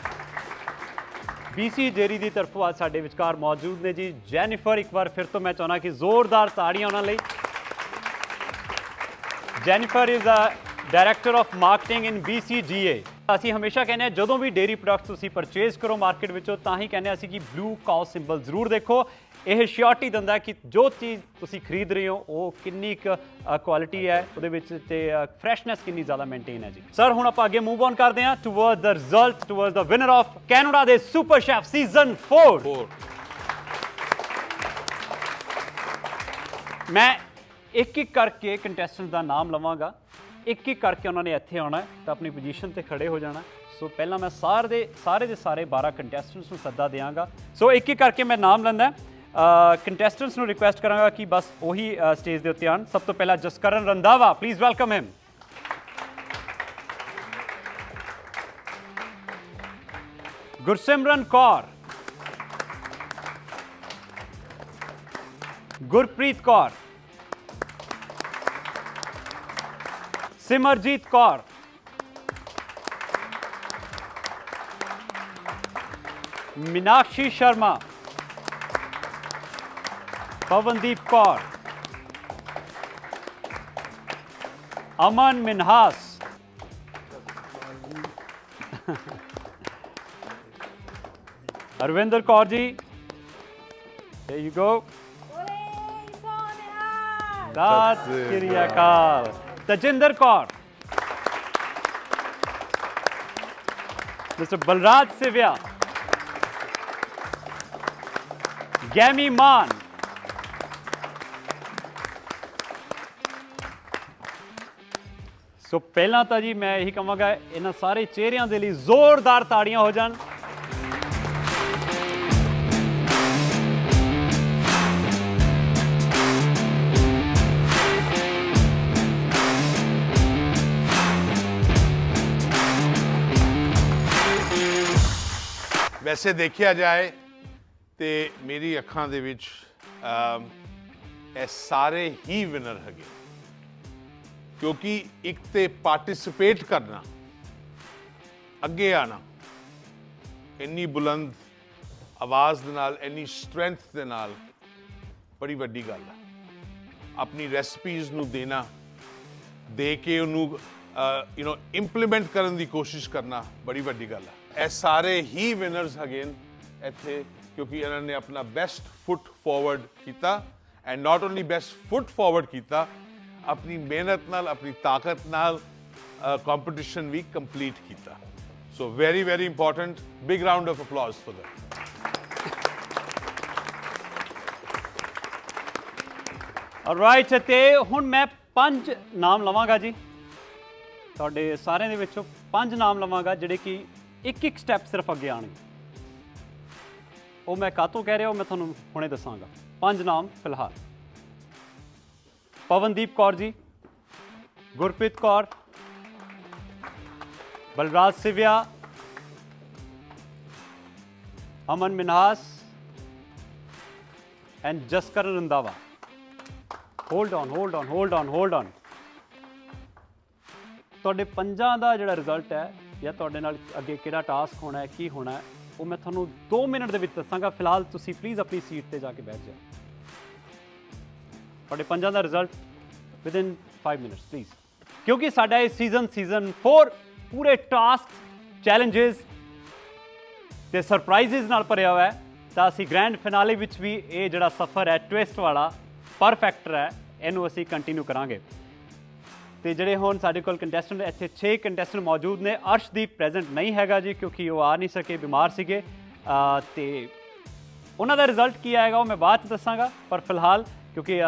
S11: BC dairy ਦੀ ਤਰਫੋਂ ਅੱਜ ਸਾਡੇ ਵਿਚਕਾਰ ਮੌਜੂਦ ਨੇ ਜੀ ਜੈਨੀਫਰ। ਇੱਕ ਵਾਰ ਫਿਰ ਤੋਂ ਮੈਂ ਚਾਹੁੰਦਾ ਕਿ ਜ਼ੋਰਦਾਰ ਤਾੜੀਆਂ ਉਹਨਾਂ ਲਈ। Jennifer is a director of marketing in BCDA। ਅਸੀਂ ਹਮੇਸ਼ਾ ਕਹਿੰਦੇ ਹਾਂ ਜਦੋਂ ਵੀ ਡੇਅਰੀ ਪ੍ਰੋਡਕਟਸ ਤੁਸੀਂ ਪਰਚੇਜ਼ ਕਰੋ ਮਾਰਕੀਟ ਵਿੱਚੋਂ, ਤਾਂ ਹੀ ਕਹਿੰਦੇ ਅਸੀਂ ਕਿ ਬਲੂ ਕਾਓ ਸਿੰਬਲ ਜ਼ਰੂਰ ਦੇਖੋ। ਇਹ ਸ਼ਿਓਰਟੀ ਦਿੰਦਾ ਕਿ ਜੋ ਚੀਜ਼ ਤੁਸੀਂ ਖਰੀਦ ਰਹੇ ਹੋ ਉਹ ਕਿੰਨੀ ਕੁ ਕੁਆਲਿਟੀ ਹੈ ਉਹਦੇ ਵਿੱਚ, ਤੇ ਫਰੈਸ਼ਨੈਸ ਕਿੰਨੀ ਜ਼ਿਆਦਾ ਮੇਨਟੇਨ ਹੈ ਜੀ। ਸਰ ਹੁਣ ਆਪਾਂ ਅੱਗੇ ਮੂਵ ਔਨ ਕਰਦੇ ਹਾਂ toward the result, toward the winner of Canada ਦੇ ਸੁਪਰ ਸ਼ੈਫ ਸੀਜ਼ਨ 4। ਮੈਂ ਇੱਕ ਇੱਕ ਕਰਕੇ ਕੰਟੈਸਟੈਂਟ ਦਾ ਨਾਮ ਲਵਾਂਗਾ, ਇੱਕ ਇੱਕ ਕਰਕੇ ਉਹਨਾਂ ਨੇ ਇੱਥੇ ਆਉਣਾ ਤਾਂ ਆਪਣੀ ਪੋਜੀਸ਼ਨ ਤੇ ਖੜੇ ਹੋ ਜਾਣਾ। ਸੋ ਪਹਿਲਾਂ ਮੈਂ ਸਾਰੇ ਦੇ ਸਾਰੇ 12 ਕੰਟੈਸਟੈਂਟਸ ਨੂੰ ਸੱਦਾ ਦਿਆਂਗਾ। ਸੋ ਇੱਕ ਇੱਕ ਕਰਕੇ ਮੈਂ ਨਾਮ ਲੈਂਦਾ। ਕੰਟੈਸਟੈਂਟਸ ਨੂੰ ਰਿਕੁਐਸਟ ਕਰਾਂਗਾ ਕਿ ਬਸ ਉਹੀ ਸਟੇਜ ਦੇ ਉੱਤੇ ਆਉਣ। ਸਭ ਤੋਂ ਪਹਿਲਾਂ Jaskaran Randhawa, please welcome him. Gursimran Kaur, Gurpreet Kaur, Simarjeet Kaur, Meenakshi Sharma, Pawandeep Kaur, Aman Minhas, Arvinder Kaur ji, there you go, सत श्री अकाल, तजिंदर कौर, मिस्टर बलराज सिविया, गैमी मान, ਸੋ ਪਹਿਲਾਂ ਤਾਂ ਜੀ ਮੈਂ ਇਹੀ ਕਹਾਂਗਾ ਇਹਨਾਂ ਸਾਰੇ ਚਿਹਰਿਆਂ ਦੇ ਲਈ ਜ਼ੋਰਦਾਰ ਤਾੜੀਆਂ ਹੋ ਜਾਣ।
S12: ਵੈਸੇ ਦੇਖਿਆ ਜਾਏ ਤੇ ਮੇਰੀ ਅੱਖਾਂ ਦੇ ਵਿੱਚ ਇਹ ਸਾਰੇ ਹੀ ਵਿਨਰ ਹੈਗੇ, ਕਿਉਂਕਿ ਇੱਕ ਤੇ ਪਾਰਟਿਸਿਪੇਟ ਕਰਨਾ, ਅੱਗੇ ਆਣਾ, ਇੰਨੀ ਬੁਲੰਦ ਆਵਾਜ਼ ਦੇ ਨਾਲ, ਇੰਨੀ ਸਟਰੈਂਥ ਦੇ ਨਾਲ, ਬੜੀ ਵੱਡੀ ਗੱਲ ਹੈ। ਆਪਣੀ ਰੈਸਪੀਜ਼ ਨੂੰ ਦੇਣਾ, ਦੇ ਕੇ ਉਹਨੂੰ ਇੰਪਲੀਮੈਂਟ ਕਰਨ ਦੀ ਕੋਸ਼ਿਸ਼ ਕਰਨਾ, ਬੜੀ ਵੱਡੀ ਗੱਲ ਹੈ। ਇਹ ਸਾਰੇ ਹੀ ਵਿਨਰਸ ਹੈਗੇ, ਇੱਥੇ ਕਿਉਂਕਿ ਇਹਨਾਂ ਨੇ ਆਪਣਾ ਬੈਸਟ ਫੁੱਟ ਫਾਰਵਰਡ ਕੀਤਾ and not only best foot forward ਕੀਤਾ, ਆਪਣੀ ਮਿਹਨਤ ਨਾਲ ਆਪਣੀ ਤਾਕਤ ਨਾਲ ਕੰਪੀਟੀਸ਼ਨ ਵੀ ਕੰਪਲੀਟ ਕੀਤਾ। So very very important, big round of applause for them।
S11: Right, ਤੇ ਹੁਣ ਮੈਂ 5 ਨਾਮ ਲਵਾਂਗਾ ਜੀ, ਤੁਹਾਡੇ ਸਾਰਿਆਂ ਦੇ ਵਿੱਚੋਂ 5 ਨਾਮ ਲਵਾਂਗਾ ਜਿਹੜੇ ਕਿ ਇੱਕ ਸਟੈਪ ਸਿਰਫ ਅੱਗੇ ਆਉਣਗੇ। ਉਹ ਮੈਂ ਕਾਹਤੋਂ ਕਹਿ ਰਿਹਾ ਉਹ ਮੈਂ ਤੁਹਾਨੂੰ ਹੁਣੇ ਦੱਸਾਂਗਾ। 5 ਨਾਮ ਫਿਲਹਾਲ: Pavandeep Kaur ji, Gurpreet Kaur, Balraj Sivia, Aman Minhas and Jaskaran Randhawa. Hold on. ਤੁਹਾਡੇ 5 ਦਾ ਜਿਹੜਾ ਰਿਜ਼ਲਟ ਹੈ ਜਾਂ ਤੁਹਾਡੇ ਨਾਲ ਅੱਗੇ ਕਿਹੜਾ ਟਾਸਕ ਹੋਣਾ ਹੈ, ਕੀ ਹੋਣਾ ਹੈ, ਉਹ ਮੈਂ ਤੁਹਾਨੂੰ 2 ਮਿੰਟ ਦੇ ਵਿੱਚ ਦੱਸਾਂਗਾ। ਫਿਲਹਾਲ ਤੁਸੀਂ ਪਲੀਜ਼ ਆਪਣੀ ਸੀਟ ਤੇ ਜਾ ਕੇ ਬੈਠ ਜਾਓ। ਤੁਹਾਡੇ 5 ਦਾ ਰਿਜ਼ਲਟ ਵਿਦਿਨ 5 ਮਿੰਟਸ ਪਲੀਜ਼, ਕਿਉਂਕਿ ਸਾਡਾ ਇਹ ਸੀਜ਼ਨ 4 ਪੂਰੇ ਟਾਸਕ, ਚੈਲੰਜਸ ਤੇ ਸਰਪ੍ਰਾਈਜ਼ਸ ਨਾਲ ਭਰਿਆ ਹੋਇਆ ਹੈ। ਤਾਂ ਅਸੀਂ ਗ੍ਰੈਂਡ ਫਿਨਾਲੇ ਵਿੱਚ ਵੀ ਇਹ ਜਿਹੜਾ ਸਫ਼ਰ ਹੈ ਟਵਿਸਟ ਵਾਲਾ, ਪਰਫੈਕਟ ਹੈ, ਇਹਨੂੰ ਅਸੀਂ ਕੰਟੀਨਿਊ ਕਰਾਂਗੇ। ਤੇ ਜਿਹੜੇ ਹੁਣ ਸਾਡੇ ਕੋਲ ਕੰਟੈਸਟੈਂਟ ਇੱਥੇ 6 ਕੰਟੈਸਟੈਂਟ ਮੌਜੂਦ ਨੇ। ਅਰਸ਼ਦੀਪ ਪ੍ਰੈਜ਼ੈਂਟ ਨਹੀਂ ਹੈਗਾ ਜੀ ਕਿਉਂਕਿ ਉਹ ਆ ਨਹੀਂ ਸਕੇ, ਬਿਮਾਰ ਸੀਗੇ, ਤੇ ਉਹਨਾਂ ਦਾ ਰਿਜ਼ਲਟ ਕੀ ਆਏਗਾ ਉਹ ਮੈਂ ਬਾਅਦ 'ਚ ਦੱਸਾਂਗਾ। ਪਰ ਫਿਲਹਾਲ ਕਿਉਂਕਿ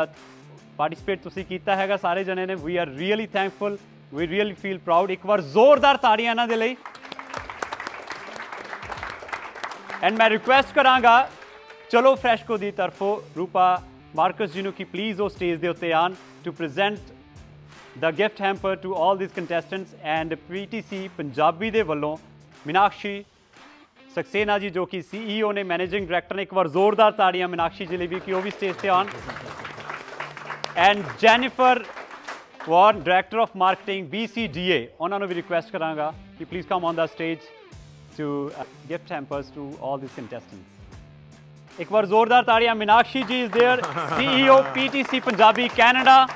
S11: ਪਾਰਟਿਸਿਪੇਟ ਤੁਸੀਂ ਕੀਤਾ ਹੈਗਾ ਸਾਰੇ ਜਣੇ ਨੇ, we are really thankful, we really feel proud. ਇੱਕ ਵਾਰ ਜ਼ੋਰਦਾਰ ਤਾੜੀਆਂ ਇਹਨਾਂ ਦੇ ਲਈ। ਐਂਡ ਮੈਂ ਰਿਕੁਐਸਟ ਕਰਾਂਗਾ ਚਲੋ ਫਰੈਸ਼ਕੋ ਦੀ ਤਰਫੋਂ ਰੂਪਾ ਮਾਰਕਸ ਜੀ ਨੂੰ ਕਿ ਪਲੀਜ਼ ਉਹ ਸਟੇਜ ਦੇ ਉੱਤੇ ਆਉਣ to present the gift hamper to all this contestants. And PTC Punjabi ਦੇ ਵੱਲੋਂ ਮੀਨਾਕਸ਼ੀ ਸਕਸੇਨਾ ਜੀ ਜੋ ਕਿ CEO ਨੇ, ਮੈਨੇਜਿੰਗ ਡਾਇਰੈਕਟਰ ਨੇ, ਇੱਕ ਵਾਰ ਜ਼ੋਰਦਾਰ ਤਾੜੀਆਂ ਮੀਨਾਕਸ਼ੀ ਜੀ ਲਈ ਵੀ ਕਿ ਉਹ ਵੀ ਸਟੇਜ ਤੇ ਆਉਣ। And Jennifer Warren, director of marketing BCDA, ਉਹਨਾਂ ਨੂੰ ਵੀ ਰਿਕੁਐਸਟ ਕਰਾਂਗਾ ਕਿ please come on the stage to gift hampers to all this contestants. ਇੱਕ ਵਾਰ ਜ਼ੋਰਦਾਰ ਤਾੜੀਆਂ। Meenakshi ji is there, CEO PTC Punjabi Canada,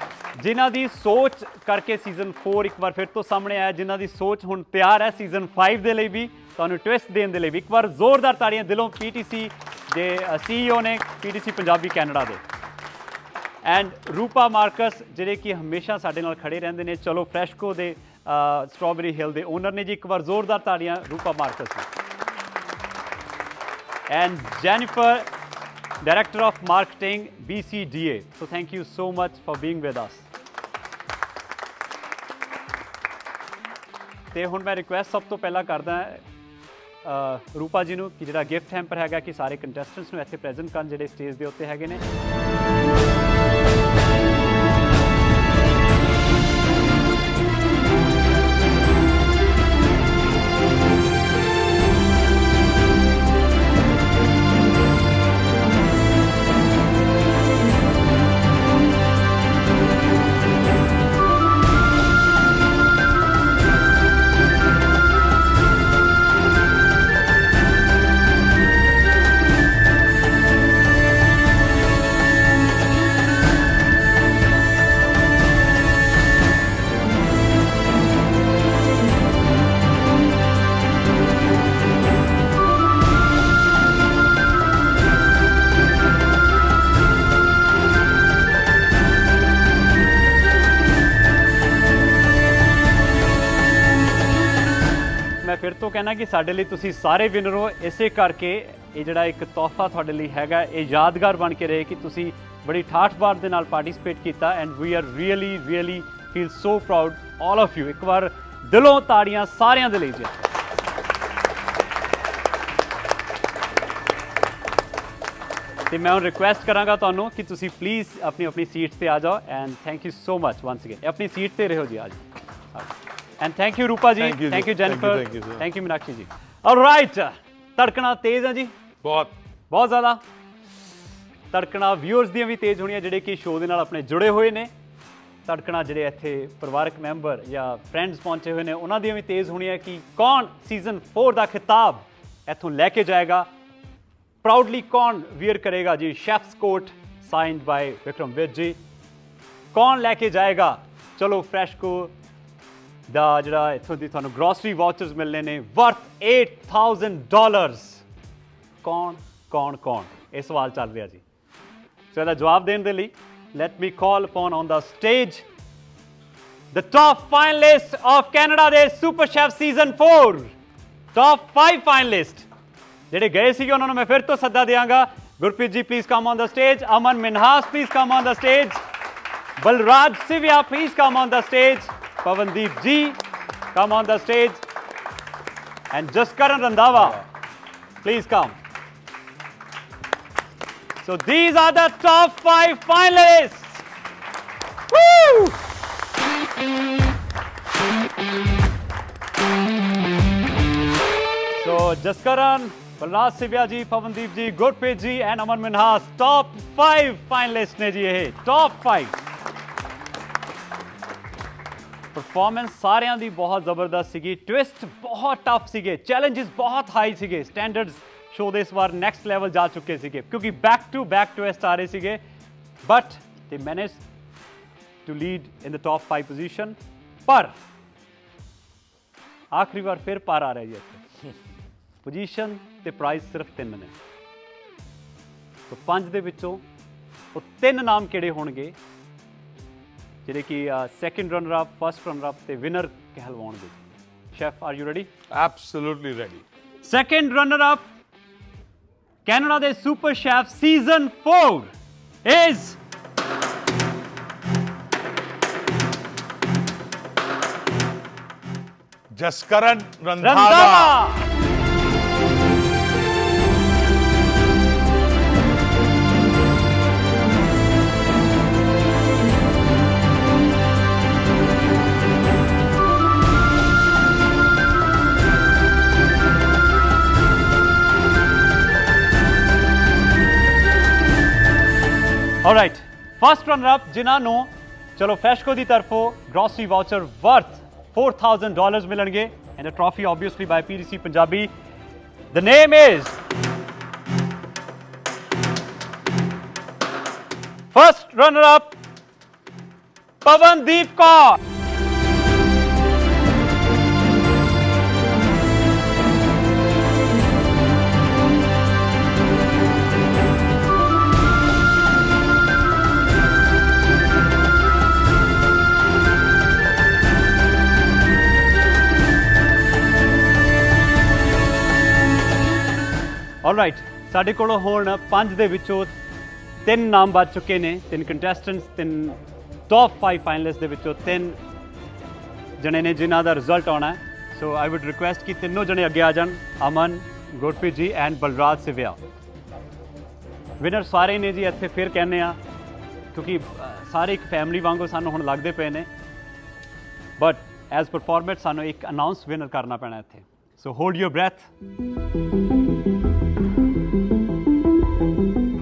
S11: ਜਿਨ੍ਹਾਂ ਦੀ ਸੋਚ ਕਰਕੇ ਸੀਜ਼ਨ 4 ਇੱਕ ਵਾਰ ਫਿਰ ਤੋਂ ਸਾਹਮਣੇ ਆਇਆ, ਜਿਨ੍ਹਾਂ ਦੀ ਸੋਚ ਹੁਣ ਤਿਆਰ ਹੈ ਸੀਜ਼ਨ 5 ਦੇ ਲਈ ਵੀ, ਤੁਹਾਨੂੰ ਟਵਿਸਟ ਦੇਣ ਦੇ ਲਈ ਵੀ। ਇੱਕ ਵਾਰ ਜ਼ੋਰਦਾਰ ਤਾੜੀਆਂ ਦਿਲੋਂ PTC ਦੇ CEO ਨੇ, PTC ਪੰਜਾਬੀ ਕੈਨੇਡਾ ਦੇ। ਐਂਡ ਰੂਪਾ ਮਾਰਕਸ ਜਿਹੜੇ ਕਿ ਹਮੇਸ਼ਾ ਸਾਡੇ ਨਾਲ ਖੜੇ ਰਹਿੰਦੇ ਨੇ, ਚਲੋ ਫਰੈਸ਼ਕੋ ਦੇ ਸਟ੍ਰਾਬੇਰੀ ਹਿੱਲ ਦੇ ਓਨਰ ਨੇ ਜੀ। ਇੱਕ ਵਾਰ ਜ਼ੋਰਦਾਰ ਤਾੜੀਆਂ ਰੂਪਾ ਮਾਰਕਸ ਨੂੰ। And Jennifer, Director of Marketing BCDA. So thank you so much for being with us. ਤੇ ਹੁਣ ਮੈਂ ਰਿਕੁਐਸਟ ਸਭ ਤੋਂ ਪਹਿਲਾਂ ਕਰਦਾ ਰੂਪਾ ਜੀ ਨੂੰ ਕਿ ਜਿਹੜਾ ਗਿਫਟ ਹੈਂਪਰ ਹੈਗਾ ਕਿ ਸਾਰੇ ਕੰਟੈਸਟੈਂਟਸ ਨੂੰ ਇੱਥੇ ਪ੍ਰੈਜ਼ੈਂਟ ਕਰਨ ਜਿਹੜੇ ਸਟੇਜ ਦੇ ਉੱਤੇ ਹੈਗੇ ਨੇ। ਫਿਰ ਤੋਂ ਕਹਿਣਾ ਕਿ ਸਾਡੇ ਲਈ ਤੁਸੀਂ ਸਾਰੇ ਵਿਨਰ ਹੋ, ਇਸੇ ਕਰਕੇ ਇਹ ਜਿਹੜਾ ਇੱਕ ਤੋਹਫਾ ਤੁਹਾਡੇ ਲਈ ਹੈਗਾ, ਇਹ ਯਾਦਗਾਰ ਬਣ ਕੇ ਰਹੇ ਕਿ ਤੁਸੀਂ ਬੜੀ ਠਾਠ-ਬਾਠ ਦੇ ਨਾਲ ਪਾਰਟਿਸਿਪੇਟ ਕੀਤਾ। And we are really feel so proud all of you. ਇੱਕ ਵਾਰ ਦਿਲੋਂ ਤਾੜੀਆਂ ਸਾਰਿਆਂ ਦੇ ਲਈ ਜੀ। ਤੇ ਮੈਂ ਹੁਣ ਰਿਕੁਐਸਟ ਕਰਾਂਗਾ ਤੁਹਾਨੂੰ ਕਿ ਤੁਸੀਂ ਪਲੀਜ਼ ਆਪਣੀ ਸੀਟ ਤੇ ਆ ਜਾਓ। And thank you so much once again. ਆਪਣੀ ਸੀਟ ਤੇ ਰਹੋ ਜੀ ਅੱਜ। ਐਂਡ ਥੈਂਕ ਯੂ ਰੂਪਾ ਜੀ, thank you Jennifer, thank you Meenakshi ਜੀ। ਆਲਰਾਈਟ, ਧੜਕਣਾ ਤੇਜ਼ ਹੈ ਜੀ, ਬਹੁਤ ਜ਼ਿਆਦਾ ਧੜਕਣਾ ਵਿਊਅਰਸ ਦੀਆਂ ਵੀ ਤੇਜ਼ ਹੋਣੀਆਂ ਜਿਹੜੇ ਕਿ ਸ਼ੋਅ ਦੇ ਨਾਲ ਆਪਣੇ ਜੁੜੇ ਹੋਏ ਨੇ। ਧੜਕਣਾ ਜਿਹੜੇ ਇੱਥੇ ਪਰਿਵਾਰਕ ਮੈਂਬਰ ਜਾਂ ਫਰੈਂਡਸ ਪਹੁੰਚੇ ਹੋਏ ਨੇ ਉਹਨਾਂ ਦੀਆਂ ਵੀ ਤੇਜ਼ ਹੋਣੀਆਂ ਕਿ ਕੌਣ ਸੀਜ਼ਨ 4 ਦਾ ਖਿਤਾਬ ਇੱਥੋਂ ਲੈ ਕੇ ਜਾਏਗਾ। ਪ੍ਰਾਊਡਲੀ ਕੌਣ ਵੀਅਰ ਕਰੇਗਾ ਜੀ ਸ਼ੈਫਸ ਕੋਟ ਸਾਈਨਡ ਬਾय ਵਿਕਰਮਵੀਰ ਜੀ। ਕੌਣ ਲੈ ਕੇ ਜਾਏਗਾ ਚਲੋ ਫਰੈਸ਼ਕੋ ਦਾ ਜਿਹੜਾ ਇੱਥੋਂ ਦੀ ਤੁਹਾਨੂੰ ਗਰੋਸਰੀ ਵਾਊਚਰਸ ਮਿਲਨੇ ਨੇ ਵਰਥ $8,000। ਕੌਣ ਕੌਣ ਕੌਣ ਇਹ ਸਵਾਲ ਚੱਲ ਰਿਹਾ ਜੀ। ਸੋ ਇਹਦਾ ਜਵਾਬ ਦੇਣ ਦੇ ਲਈ let me call upon on the stage the top finalists of Canada ਦੇ Super Chef Season 4 top 5 finalists ਜਿਹੜੇ ਗਏ ਸੀਗੇ ਉਹਨਾਂ ਨੂੰ ਮੈਂ ਫਿਰ ਤੋਂ ਸੱਦਾ ਦਿਆਂਗਾ। Gurpreet ji please come on the stage, Aman Minhas please come on the stage, Balraj Sivia please come on the stage, Pavandeep ji come on the stage and Jaskaran Randhawa please come. So these are the top 5 finalists. Woo! So Jaskaran, Balraj Sivya ji, Pavandeep ji, Gurpreet ji and Aman Minhas top 5 finalists ne ji ਇਹ top 5 performance ਸਾਰਿਆਂ ਦੀ ਬਹੁਤ ਜ਼ਬਰਦਸਤ ਸੀਗੀ, twist ਬਹੁਤ tough ਸੀਗੇ, challenges ਬਹੁਤ high ਸੀਗੇ, standards show ਦੇ ਇਸ ਵਾਰ ਨੈਕਸਟ ਲੈਵਲ ਜਾ ਚੁੱਕੇ ਸੀਗੇ ਕਿਉਂਕਿ ਬੈਕ ਟੂ ਬੈਕ ਟਵਿਸਟ ਆ ਰਹੇ ਸੀਗੇ but they manage to lead in the top 5 position. ਪਰ ਆਖਰੀ ਵਾਰ ਫਿਰ ਪਾਰ ਆ ਰਿਹਾ ਜੀ ਇੱਥੇ ਪੋਜੀਸ਼ਨ ਤੇ ਪ੍ਰਾਈਜ਼ ਸਿਰਫ 3 ਨੇ। ਸੋ 5 ਦੇ ਵਿੱਚੋਂ ਉਹ 3 ਨਾਮ ਕਿਹੜੇ ਹੋਣਗੇ ਜਿਹੜੇ ਕਿ second runner up, first runner up ਤੇ ਵਿਨਰ ਕਹਿਲਵਾਉਣਗੇ। Chef are you ready?
S12: Absolutely ready.
S11: Second runner up Canada ਦੇ super chef season 4 is
S12: Jaskaran Randhawa.
S11: Alright, first runner up ਜਿਨ੍ਹਾਂ ਨੂੰ ਚਲੋ ਫੈਸ਼ਕੋ ਦੀ ਤਰਫੋਂ ਗ੍ਰੋਸਰੀ ਵਾਊਚਰ ਵਰਥ $4,000 ਮਿਲਣਗੇ and a trophy obviously by PDC Punjabi. The name is first runner up Pavandeep Kaur. Alright, ਸਾਡੇ ਕੋਲ ਹੁਣ 5 ਦੇ ਵਿੱਚੋਂ 3 ਨਾਮ ਬਚ ਚੁੱਕੇ ਨੇ, 3 ਕੰਟੈਸਟੈਂਟਸ, 3 ਟੌਪ 5 ਫਾਈਨਲਿਸਟ ਦੇ ਵਿੱਚੋਂ 3 ਜਣੇ ਨੇ ਜਿਨ੍ਹਾਂ ਦਾ ਰਿਜ਼ਲਟ ਆਉਣਾ ਹੈ। ਸੋ ਆਈ ਵੁੱਡ ਰਿਕੁਐਸਟ ਕਿ ਤਿੰਨੋਂ ਜਣੇ ਅੱਗੇ ਆ ਜਾਣ, ਅਮਨ, ਗੁਰਪ੍ਰੀਤ ਜੀ ਐਂਡ ਬਲਰਾਜ ਸਿਵਿਆ। ਵਿਨਰ ਸਾਰੇ ਨੇ ਜੀ ਇੱਥੇ ਫਿਰ ਕਹਿੰਦੇ ਆ ਕਿਉਂਕਿ ਸਾਰੇ ਇੱਕ ਫੈਮਿਲੀ ਵਾਂਗੂ ਸਾਨੂੰ ਹੁਣ ਲੱਗਦੇ ਪਏ ਨੇ ਬਟ ਐਜ਼ ਪਰਫਾਰਮੈਂਸ ਸਾਨੂੰ ਇੱਕ ਅਨਾਉਂਸ ਵਿਨਰ ਕਰਨਾ ਪੈਣਾ ਇੱਥੇ। So hold your breath.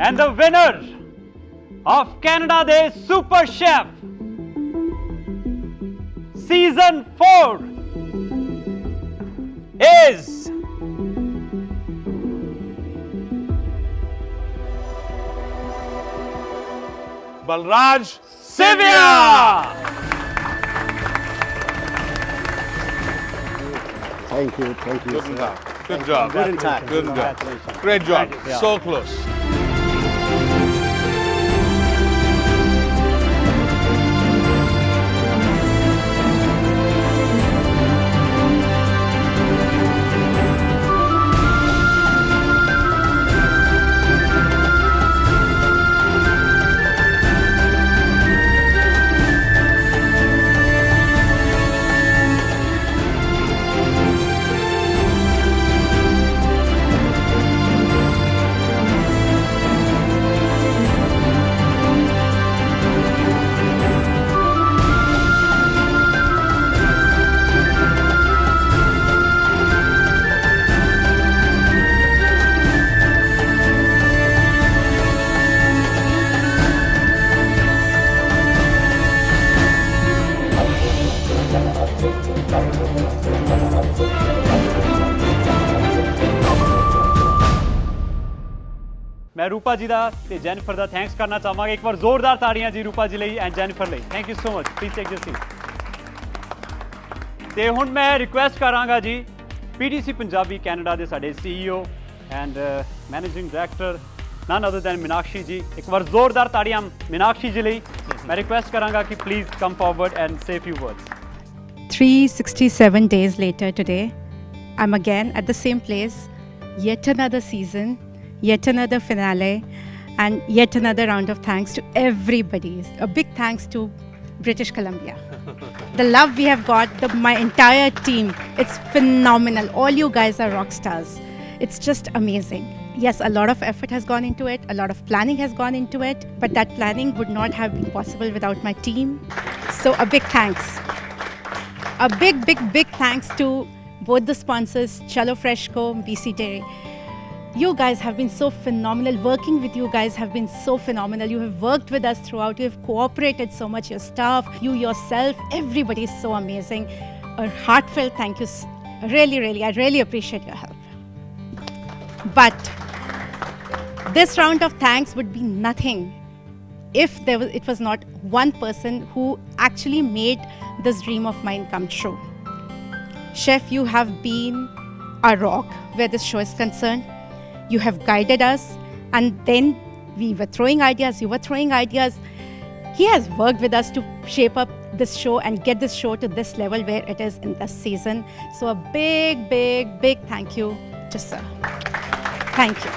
S11: And the winner of Canada Day Super Chef Season 4 is
S12: Balraj
S11: Sivia.
S13: Thank you.
S12: Good
S13: sir.
S12: job.
S13: Good intact.
S12: Good job. Great job.
S11: Yeah.
S12: So close.
S11: ਮੈਂ ਰੂਪਾ ਜੀ ਦਾ ਤੇ Jennifer ਦਾ thanks ਕਰਨਾ ਚਾਹਾਂਗਾ। ਇੱਕ ਵਾਰ ਜ਼ੋਰਦਾਰ ਤਾੜੀਆਂ ਜੀ ਰੂਪਾ ਜੀ ਲਈ ਐਂਡ ਜੈਨੀਫਰ ਲਈ। Thank you so much. Please take your seat. ਤੇ ਹੁਣ ਮੈਂ ਰਿਕੁਐਸਟ ਕਰਾਂਗਾ ਜੀ ਪੀਡੀਸੀ ਪੰਜਾਬੀ ਕੈਨੇਡਾ ਦੇ ਸਾਡੇ CEO and managing director none other than Meenakshi ji. ਇੱਕ ਵਾਰ ਜ਼ੋਰਦਾਰ ਤਾੜੀਆਂ Meenakshi ji ਲਈ. ਮੈਂ ਰਿਕੁਐਸਟ ਕਰਾਂਗਾ ਕਿ please come forward and say few words.
S15: 367 days later today, I'm again at the same place, yet another season, yet another finale, and yet another round of thanks to everybody. A big thanks to British Columbia. The love we have got, my entire team, it's phenomenal. All you guys are rock stars. It's just amazing. Yes, a lot of effort has gone into it, a lot of planning has gone into it, but that planning would not have been possible without my team. So a big thanks. A big thanks to both the sponsors, Chalo Freshco, BC Dairy. You guys have been so phenomenal. Working with you guys have been so phenomenal. You have worked with us throughout. You have cooperated so much. Your staff, you yourself, everybody is so amazing. A heartfelt thank you. Really, I really appreciate your help. But this round of thanks would be nothing if it was not one person who actually made this dream of mine come true. Chef, you have been a rock where this show is concerned. You have guided us, and then we were throwing ideas, you were throwing ideas. He has worked with us to shape up this show and get this show to this level where it is in this season. So a big thank you to sir. Thank you.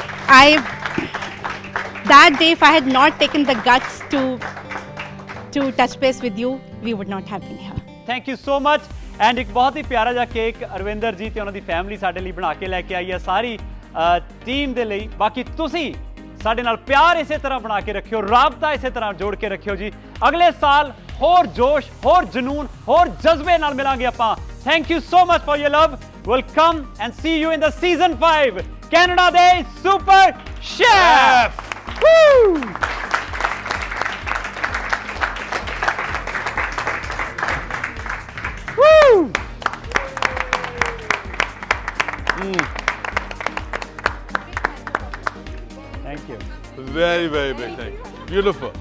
S15: That day, if I had not taken the guts to touch base with you, we would not have been here.
S11: Thank you so much. And ਇੱਕ ਬਹੁਤ ਹੀ ਪਿਆਰਾ ਜਿਹਾ cake Arvinder ਜੀ ਤੇ ਉਹਨਾਂ ਦੀ family ਸਾਡੇ ਲਈ ਬਣਾ ਕੇ ਲੈ ਕੇ ਆਈ ਹੈ ਸਾਰੀ ਟੀਮ ਦੇ ਲਈ। ਬਾਕੀ ਤੁਸੀਂ ਸਾਡੇ ਨਾਲ ਪਿਆਰ ਇਸੇ ਤਰ੍ਹਾਂ ਬਣਾ ਕੇ ਰੱਖਿਓ, ਰਾਬਤਾ ਇਸੇ ਤਰ੍ਹਾਂ ਜੋੜ ਕੇ ਰੱਖਿਓ ਜੀ। ਅਗਲੇ ਸਾਲ ਹੋਰ ਜੋਸ਼, ਹੋਰ ਜਨੂਨ, ਹੋਰ ਜਜ਼ਬੇ ਨਾਲ ਮਿਲਾਂਗੇ ਆਪਾਂ। Thank you so much for your love. We'll come and see you in the season 5 Canada ਦੇ Super Chef. Woo! Woo! Thank you.
S12: Very big thank you. Beautiful.